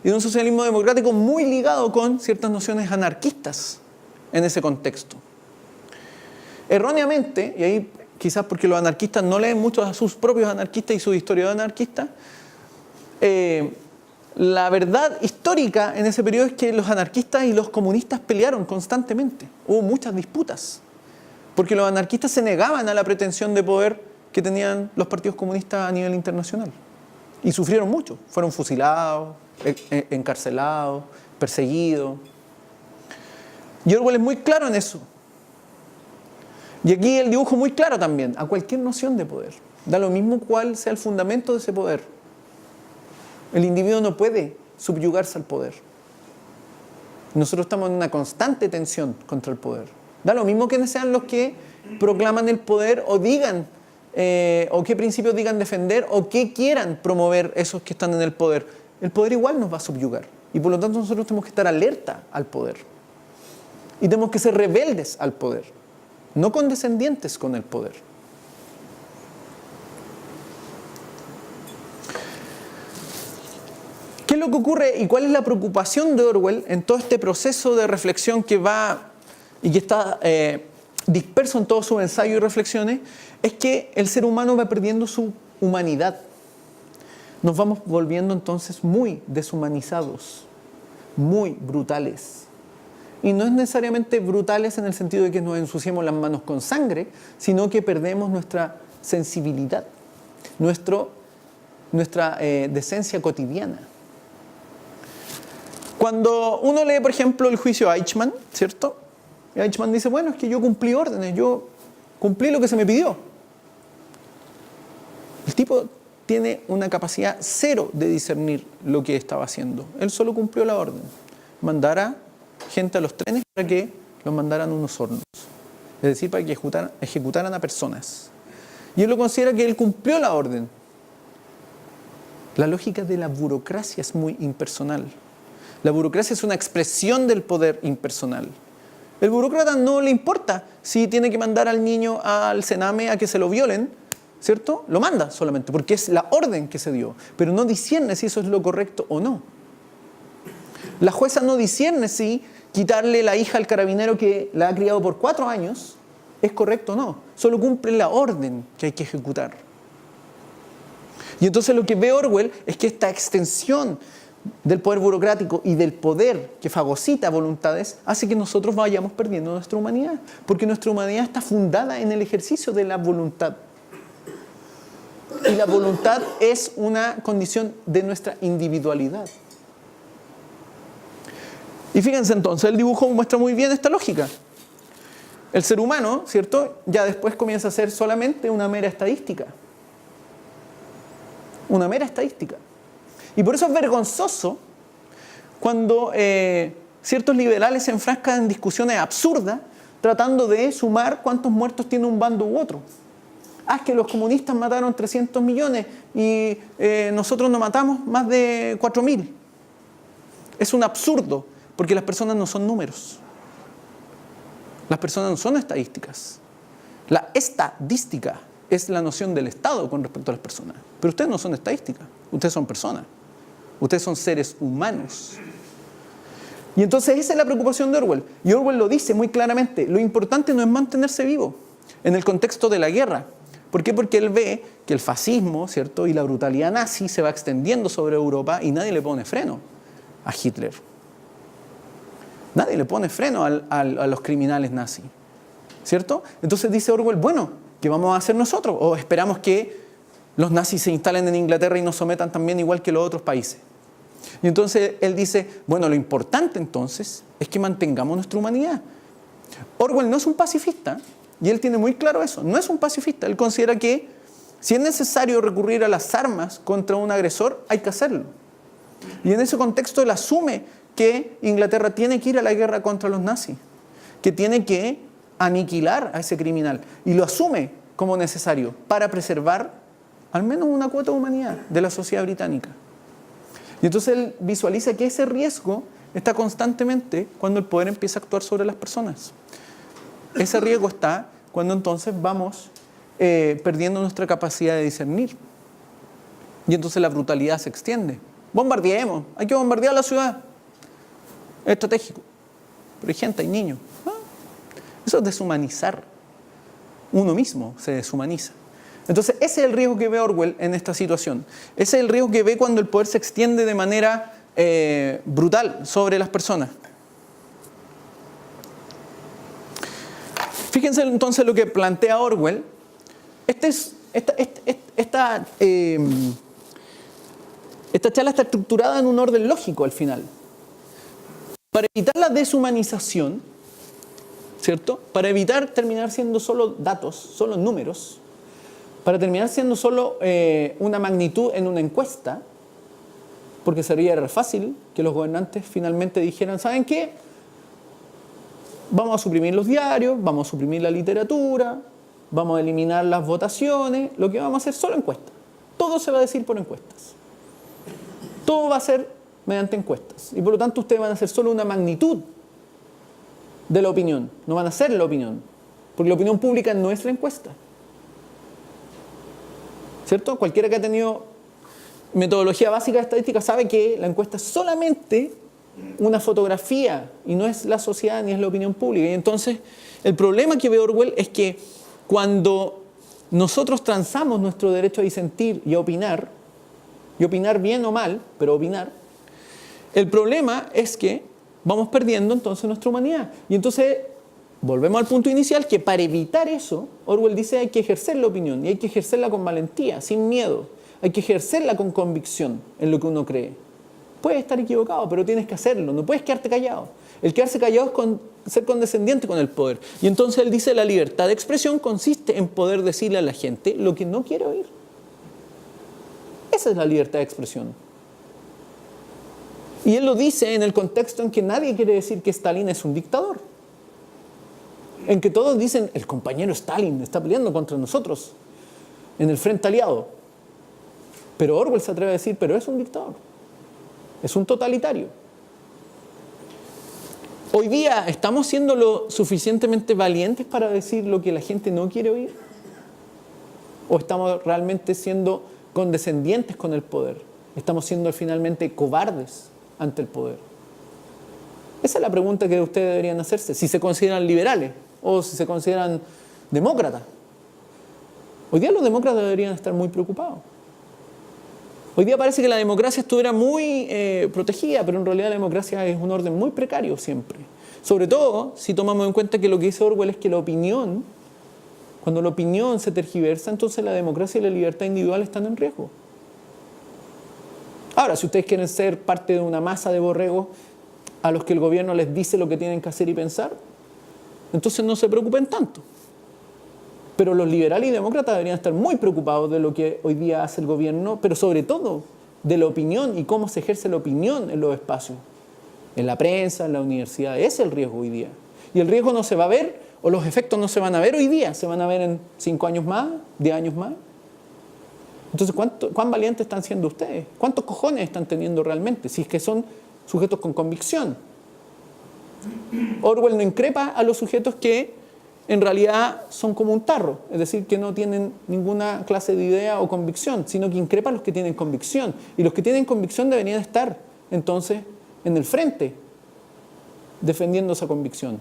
[SPEAKER 1] Y de un socialismo democrático muy ligado con ciertas nociones anarquistas en ese contexto. Erróneamente, y ahí quizás porque los anarquistas no leen mucho a sus propios anarquistas y sus historiadores anarquistas, la verdad histórica en ese periodo es que los anarquistas y los comunistas pelearon constantemente. Hubo muchas disputas, porque los anarquistas se negaban a la pretensión de poder que tenían los partidos comunistas a nivel internacional. Y sufrieron mucho. Fueron fusilados, encarcelados, perseguidos. Y Orwell es muy claro en eso. Y aquí el dibujo muy claro también, a cualquier noción de poder. Da lo mismo cuál sea el fundamento de ese poder. El individuo no puede subyugarse al poder. Nosotros estamos en una constante tensión contra el poder. Da lo mismo que sean los que proclaman el poder o digan, o qué principios digan defender, o qué quieran promover esos que están en el poder. El poder igual nos va a subyugar. Y por lo tanto nosotros tenemos que estar alerta al poder. Y tenemos que ser rebeldes al poder, no condescendientes con el poder. ¿Qué es lo que ocurre y cuál es la preocupación de Orwell en todo este proceso de reflexión que va y que está disperso en todos sus ensayos y reflexiones? Es que el ser humano va perdiendo su humanidad. Nos vamos volviendo entonces muy deshumanizados, muy brutales. Y no es necesariamente brutales en el sentido de que nos ensuciemos las manos con sangre, sino que perdemos nuestra sensibilidad, nuestra decencia cotidiana. Cuando uno lee, por ejemplo, el juicio Eichmann, ¿cierto? Eichmann dice, bueno, es que yo cumplí órdenes, yo cumplí lo que se me pidió. El tipo tiene una capacidad cero de discernir lo que estaba haciendo. Él solo cumplió la orden. Mandar a gente a los trenes para que los mandaran a unos hornos. Es decir, para que ejecutaran a personas. Y él lo considera que él cumplió la orden. La lógica de la burocracia es muy impersonal. La burocracia es una expresión del poder impersonal. El burócrata no le importa si tiene que mandar al niño al Sename a que se lo violen, ¿cierto? Lo manda solamente, porque es la orden que se dio. Pero no discierne si eso es lo correcto o no. La jueza no discierne si quitarle la hija al carabinero que la ha criado por 4 años es correcto o no. Solo cumple la orden que hay que ejecutar. Y entonces lo que ve Orwell es que esta extensión del poder burocrático y del poder que fagocita voluntades hace que nosotros vayamos perdiendo nuestra humanidad. Porque nuestra humanidad está fundada en el ejercicio de la voluntad. Y la voluntad es una condición de nuestra individualidad. Y fíjense entonces, el dibujo muestra muy bien esta lógica. El ser humano, ¿cierto? Ya después comienza a ser solamente una mera estadística. Una mera estadística. Y por eso es vergonzoso cuando ciertos liberales se enfrascan en discusiones absurdas tratando de sumar cuántos muertos tiene un bando u otro. es que los comunistas mataron 300 millones y nosotros no matamos más de 4.000. Es un absurdo, porque las personas no son números. Las personas no son estadísticas. La estadística es la noción del Estado con respecto a las personas. Pero ustedes no son estadísticas, ustedes son personas. Ustedes son seres humanos. Y entonces esa es la preocupación de Orwell. Y Orwell lo dice muy claramente. Lo importante no es mantenerse vivo en el contexto de la guerra. ¿Por qué? Porque él ve que el fascismo, ¿cierto?, y la brutalidad nazi se va extendiendo sobre Europa y nadie le pone freno a Hitler. Nadie le pone freno a los criminales nazis, ¿cierto? Entonces dice Orwell, bueno, ¿qué vamos a hacer nosotros? ¿O esperamos que los nazis se instalen en Inglaterra y nos sometan también igual que los otros países? Y entonces él dice, bueno, lo importante entonces es que mantengamos nuestra humanidad. Orwell no es un pacifista, y él tiene muy claro eso, no es un pacifista. Él considera que si es necesario recurrir a las armas contra un agresor, hay que hacerlo. Y en ese contexto él asume que Inglaterra tiene que ir a la guerra contra los nazis, que tiene que aniquilar a ese criminal, y lo asume como necesario para preservar al menos una cuota de humanidad de la sociedad británica. Y entonces él visualiza que ese riesgo está constantemente cuando el poder empieza a actuar sobre las personas. Ese riesgo está cuando entonces vamos perdiendo nuestra capacidad de discernir. Y entonces la brutalidad se extiende. Bombardeemos, hay que bombardear la ciudad. Es estratégico. Pero hay gente, hay niños. Eso es deshumanizar. Uno mismo se deshumaniza. Entonces, ese es el riesgo que ve Orwell en esta situación. Ese es el riesgo que ve cuando el poder se extiende de manera brutal sobre las personas. Fíjense entonces lo que plantea Orwell. Esta charla está estructurada en un orden lógico al final. Para evitar la deshumanización, ¿cierto? Para evitar terminar siendo solo datos, solo números, para terminar siendo solo una magnitud en una encuesta, porque sería fácil que los gobernantes finalmente dijeran, ¿saben qué? Vamos a suprimir los diarios, vamos a suprimir la literatura, vamos a eliminar las votaciones, lo que vamos a hacer solo encuestas. Todo se va a decir por encuestas. Todo va a ser mediante encuestas. Y por lo tanto ustedes van a hacer solo una magnitud de la opinión, no van a ser la opinión, porque la opinión pública no es la encuesta. ¿Cierto? Cualquiera que ha tenido metodología básica de estadística sabe que la encuesta es solamente una fotografía y no es la sociedad ni es la opinión pública. Y entonces el problema que ve Orwell es que cuando nosotros transamos nuestro derecho a disentir y opinar bien o mal, pero opinar, el problema es que vamos perdiendo entonces nuestra humanidad. Y entonces volvemos al punto inicial, que para evitar eso, Orwell dice hay que ejercer la opinión y hay que ejercerla con valentía, sin miedo. Hay que ejercerla con convicción en lo que uno cree. Puedes estar equivocado, pero tienes que hacerlo, no puedes quedarte callado. El quedarse callado es ser condescendiente con el poder. Y entonces él dice la libertad de expresión consiste en poder decirle a la gente lo que no quiere oír. Esa es la libertad de expresión. Y él lo dice en el contexto en que nadie quiere decir que Stalin es un dictador. En que todos dicen, el compañero Stalin está peleando contra nosotros en el frente aliado. Pero Orwell se atreve a decir, pero es un dictador. Es un totalitario. Hoy día, ¿estamos siendo lo suficientemente valientes para decir lo que la gente no quiere oír? ¿O estamos realmente siendo condescendientes con el poder? ¿Estamos siendo finalmente cobardes ante el poder? Esa es la pregunta que ustedes deberían hacerse, si se consideran liberales o si se consideran demócratas. Hoy día los demócratas deberían estar muy preocupados. Hoy día parece que la democracia estuviera muy protegida, pero en realidad la democracia es un orden muy precario siempre. Sobre todo si tomamos en cuenta que lo que dice Orwell es que la opinión, cuando la opinión se tergiversa, entonces la democracia y la libertad individual están en riesgo. Ahora, si ustedes quieren ser parte de una masa de borregos a los que el gobierno les dice lo que tienen que hacer y pensar, entonces no se preocupen tanto. Pero los liberales y demócratas deberían estar muy preocupados de lo que hoy día hace el gobierno, pero sobre todo de la opinión y cómo se ejerce la opinión en los espacios, en la prensa, en la universidad. Ese es el riesgo hoy día. Y el riesgo no se va a ver, o los efectos no se van a ver hoy día, se van a ver en 5 años más, 10 años más. Entonces, ¿cuán valientes están siendo ustedes? ¿Cuántos cojones están teniendo realmente? Si es que son sujetos con convicción. Orwell no increpa a los sujetos que en realidad son como un tarro, es decir, que no tienen ninguna clase de idea o convicción, sino que increpa a los que tienen convicción. Y los que tienen convicción deberían estar, entonces, en el frente, defendiendo esa convicción.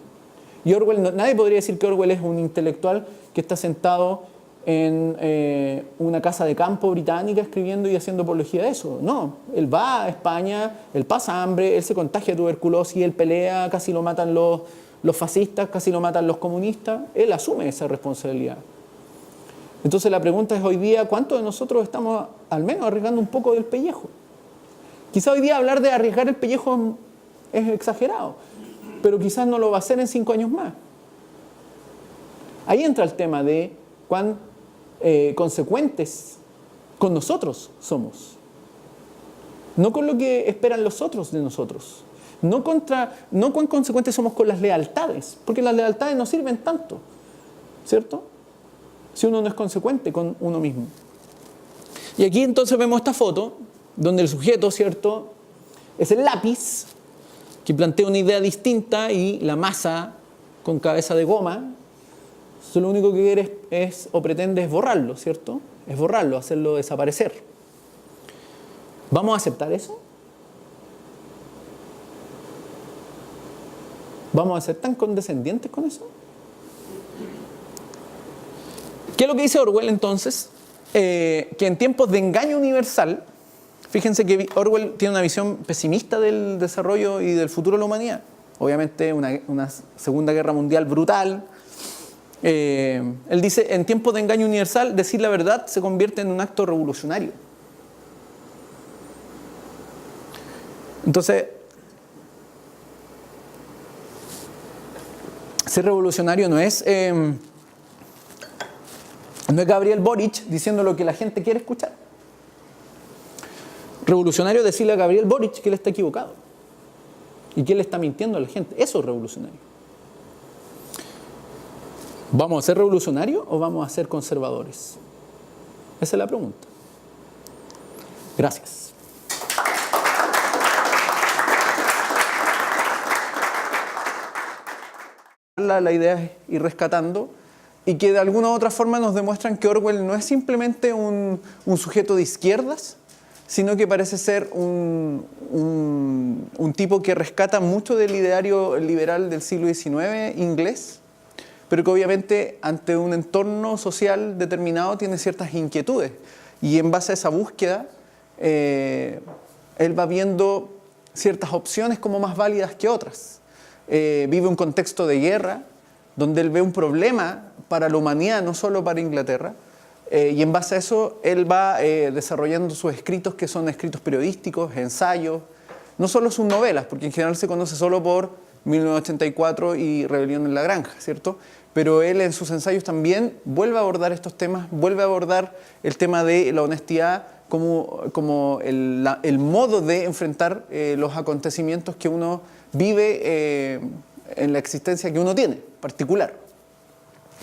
[SPEAKER 1] Y Orwell, nadie podría decir que Orwell es un intelectual que está sentado en una casa de campo británica escribiendo y haciendo apología de eso. No, él va a España, él pasa hambre, él se contagia de tuberculosis, él pelea, casi lo matan los fascistas, casi lo matan los comunistas. Él asume esa responsabilidad. Entonces la pregunta es hoy día, ¿cuántos de nosotros estamos al menos arriesgando un poco del pellejo? Quizá hoy día hablar de arriesgar el pellejo es exagerado, pero quizás no lo va a hacer en 5 años más. Ahí entra el tema de cuán consecuentes con nosotros somos. No con lo que esperan los otros de nosotros. No cuán consecuentes somos con las lealtades, porque las lealtades no sirven tanto, ¿cierto? Si uno no es consecuente con uno mismo. Y aquí entonces vemos esta foto, donde el sujeto, ¿cierto?, es el lápiz, que plantea una idea distinta, y la masa con cabeza de goma, eso lo único que quiere es o pretende es borrarlo, ¿cierto? Es borrarlo, hacerlo desaparecer. ¿Vamos a aceptar eso? ¿Vamos a ser tan condescendientes con eso? ¿Qué es lo que dice Orwell entonces? Que en tiempos de engaño universal, fíjense que Orwell tiene una visión pesimista del desarrollo y del futuro de la humanidad. Obviamente una Segunda Guerra Mundial brutal. Él dice, en tiempos de engaño universal, decir la verdad se convierte en un acto revolucionario. Entonces, ser revolucionario no es Gabriel Boric diciendo lo que la gente quiere escuchar. Revolucionario es decirle a Gabriel Boric que él está equivocado y que él está mintiendo a la gente. Eso es revolucionario. ¿Vamos a ser revolucionarios o vamos a ser conservadores? Esa es la pregunta. Gracias. La idea es ir rescatando y que de alguna u otra forma nos demuestran que Orwell no es simplemente un sujeto de izquierdas, sino que parece ser un tipo que rescata mucho del ideario liberal del siglo XIX inglés, pero que obviamente ante un entorno social determinado tiene ciertas inquietudes. Y en base a esa búsqueda, él va viendo ciertas opciones como más válidas que otras. Vive un contexto de guerra, donde él ve un problema para la humanidad, no solo para Inglaterra, y en base a eso él va desarrollando sus escritos, que son escritos periodísticos, ensayos, no solo sus novelas, porque en general se conoce solo por 1984 y Rebelión en la Granja, ¿cierto? Pero él en sus ensayos también vuelve a abordar estos temas, vuelve a abordar el tema de la honestidad como el modo de enfrentar los acontecimientos que uno vive en la existencia que uno tiene, particular.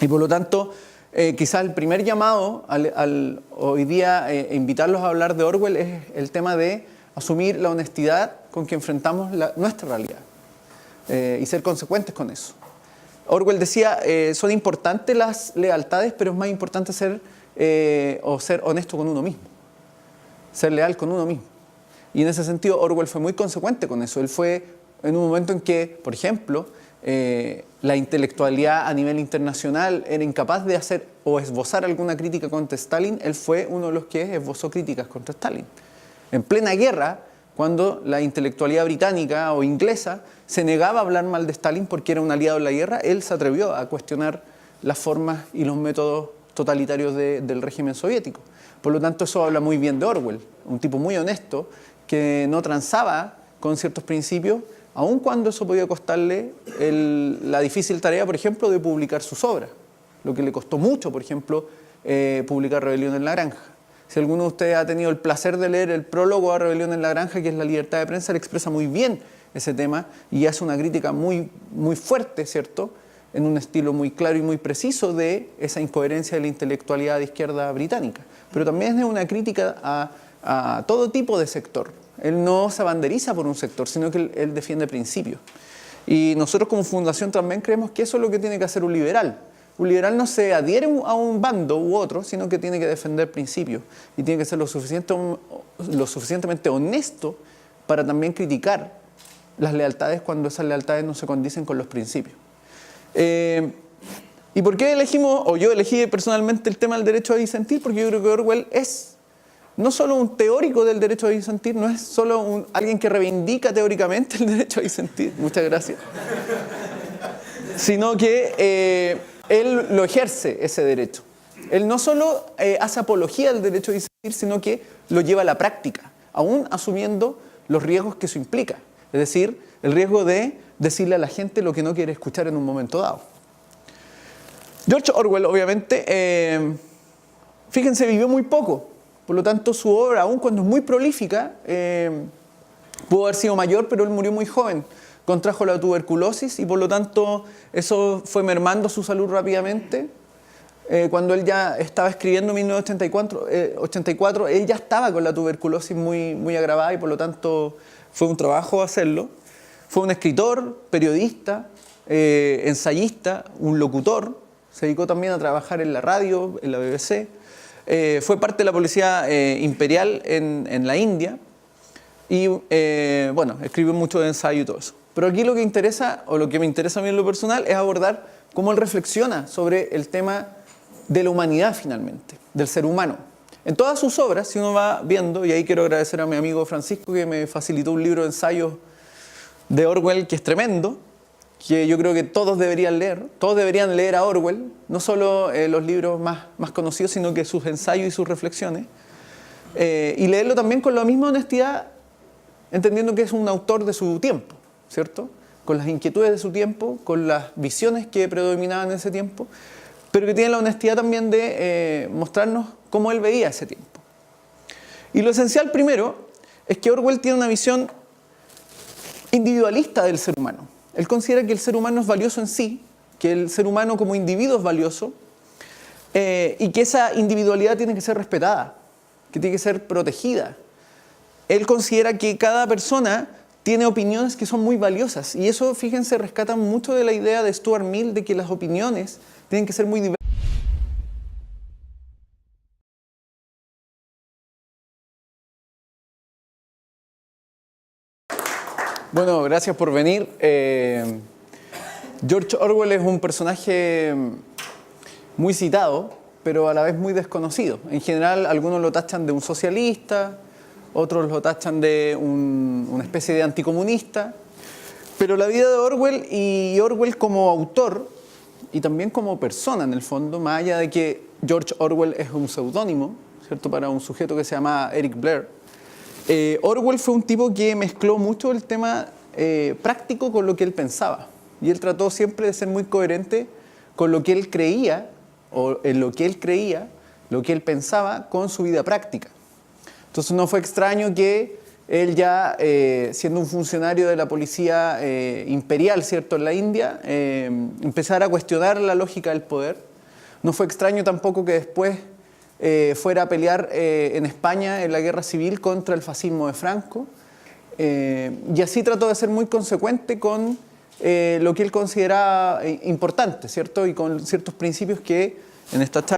[SPEAKER 1] Y por lo tanto, quizás el primer llamado hoy día invitarlos a hablar de Orwell es el tema de asumir la honestidad con que enfrentamos nuestra realidad y ser consecuentes con eso. Orwell decía, son importantes las lealtades, pero es más importante ser honesto con uno mismo, ser leal con uno mismo. Y en ese sentido Orwell fue muy consecuente con eso. Él fue en un momento en que, por ejemplo, la intelectualidad a nivel internacional era incapaz de hacer o esbozar alguna crítica contra Stalin. Él fue uno de los que esbozó críticas contra Stalin. En plena guerra, cuando la intelectualidad británica o inglesa se negaba a hablar mal de Stalin porque era un aliado en la guerra, él se atrevió a cuestionar las formas y los métodos totalitarios del régimen soviético. Por lo tanto, eso habla muy bien de Orwell, un tipo muy honesto que no transaba con ciertos principios, aun cuando eso podía costarle la difícil tarea, por ejemplo, de publicar sus obras, lo que le costó mucho, por ejemplo, publicar Rebelión en la Granja. Si alguno de ustedes ha tenido el placer de leer el prólogo a Rebelión en la Granja, que es La libertad de prensa, le expresa muy bien ese tema y hace una crítica muy, muy fuerte, ¿cierto?, en un estilo muy claro y muy preciso de esa incoherencia de la intelectualidad de izquierda británica. Pero también es una crítica a todo tipo de sector. Él no se abanderiza por un sector, sino que él defiende principios. Y nosotros como fundación también creemos que eso es lo que tiene que hacer un liberal. Un liberal no se adhiere a un bando u otro, sino que tiene que defender principios. Y tiene que ser lo suficientemente honesto para también criticar las lealtades cuando esas lealtades no se condicen con los principios. ¿Y por qué elegimos, o yo elegí personalmente el tema del derecho a disentir? Porque yo creo que Orwell es no solo un teórico del derecho a disentir, no es solo alguien que reivindica teóricamente el derecho a disentir, muchas gracias, sino que él lo ejerce, ese derecho. Él no solo hace apología del derecho a disentir, sino que lo lleva a la práctica, aún asumiendo los riesgos que eso implica. Es decir, el riesgo de decirle a la gente lo que no quiere escuchar en un momento dado. George Orwell, obviamente, fíjense, vivió muy poco. Por lo tanto, su obra, aun cuando es muy prolífica, pudo haber sido mayor, pero él murió muy joven. Contrajo la tuberculosis y por lo tanto eso fue mermando su salud rápidamente. Cuando él ya estaba escribiendo en 1984, él ya estaba con la tuberculosis muy, muy agravada y por lo tanto fue un trabajo hacerlo. Fue un escritor, periodista, ensayista, un locutor. Se dedicó también a trabajar en la radio, en la BBC. Fue parte de la policía imperial en la India. Y bueno, escribió mucho de ensayo y todo eso. Pero aquí lo que interesa, o lo que me interesa a mí en lo personal, es abordar cómo él reflexiona sobre el tema de la humanidad finalmente, del ser humano. En todas sus obras, si uno va viendo, y ahí quiero agradecer a mi amigo Francisco que me facilitó un libro de ensayos de Orwell que es tremendo, que yo creo que todos deberían leer a Orwell, no solo los libros más conocidos, sino que sus ensayos y sus reflexiones, y leerlo también con la misma honestidad, entendiendo que es un autor de su tiempo, ¿cierto? Con las inquietudes de su tiempo, con las visiones que predominaban en ese tiempo, pero que tiene la honestidad también de mostrarnos cómo él veía ese tiempo. Y lo esencial primero es que Orwell tiene una visión individualista del ser humano. Él considera que el ser humano es valioso en sí, que el ser humano como individuo es valioso y que esa individualidad tiene que ser respetada, que tiene que ser protegida. Él considera que cada persona tiene opiniones que son muy valiosas y eso, fíjense, rescata mucho de la idea de Stuart Mill de que las opiniones tienen que ser muy diversas. Bueno, gracias por venir. George Orwell es un personaje muy citado, pero a la vez muy desconocido. En general, algunos lo tachan de un socialista, otros lo tachan de una especie de anticomunista. Pero la vida de Orwell y Orwell como autor, y también como persona en el fondo, más allá de que George Orwell es un seudónimo, ¿cierto?, para un sujeto que se llama Eric Blair, Orwell fue un tipo que mezcló mucho el tema práctico con lo que él pensaba. Y él trató siempre de ser muy coherente con lo que él creía, o en lo que él creía, lo que él pensaba, con su vida práctica. Entonces no fue extraño que él ya, siendo un funcionario de la policía imperial, ¿cierto?, en la India, empezara a cuestionar la lógica del poder. No fue extraño tampoco que después fuera a pelear en España en la guerra civil contra el fascismo de Franco. Y así trató de ser muy consecuente con lo que él consideraba importante, ¿cierto?, y con ciertos principios que en esta charla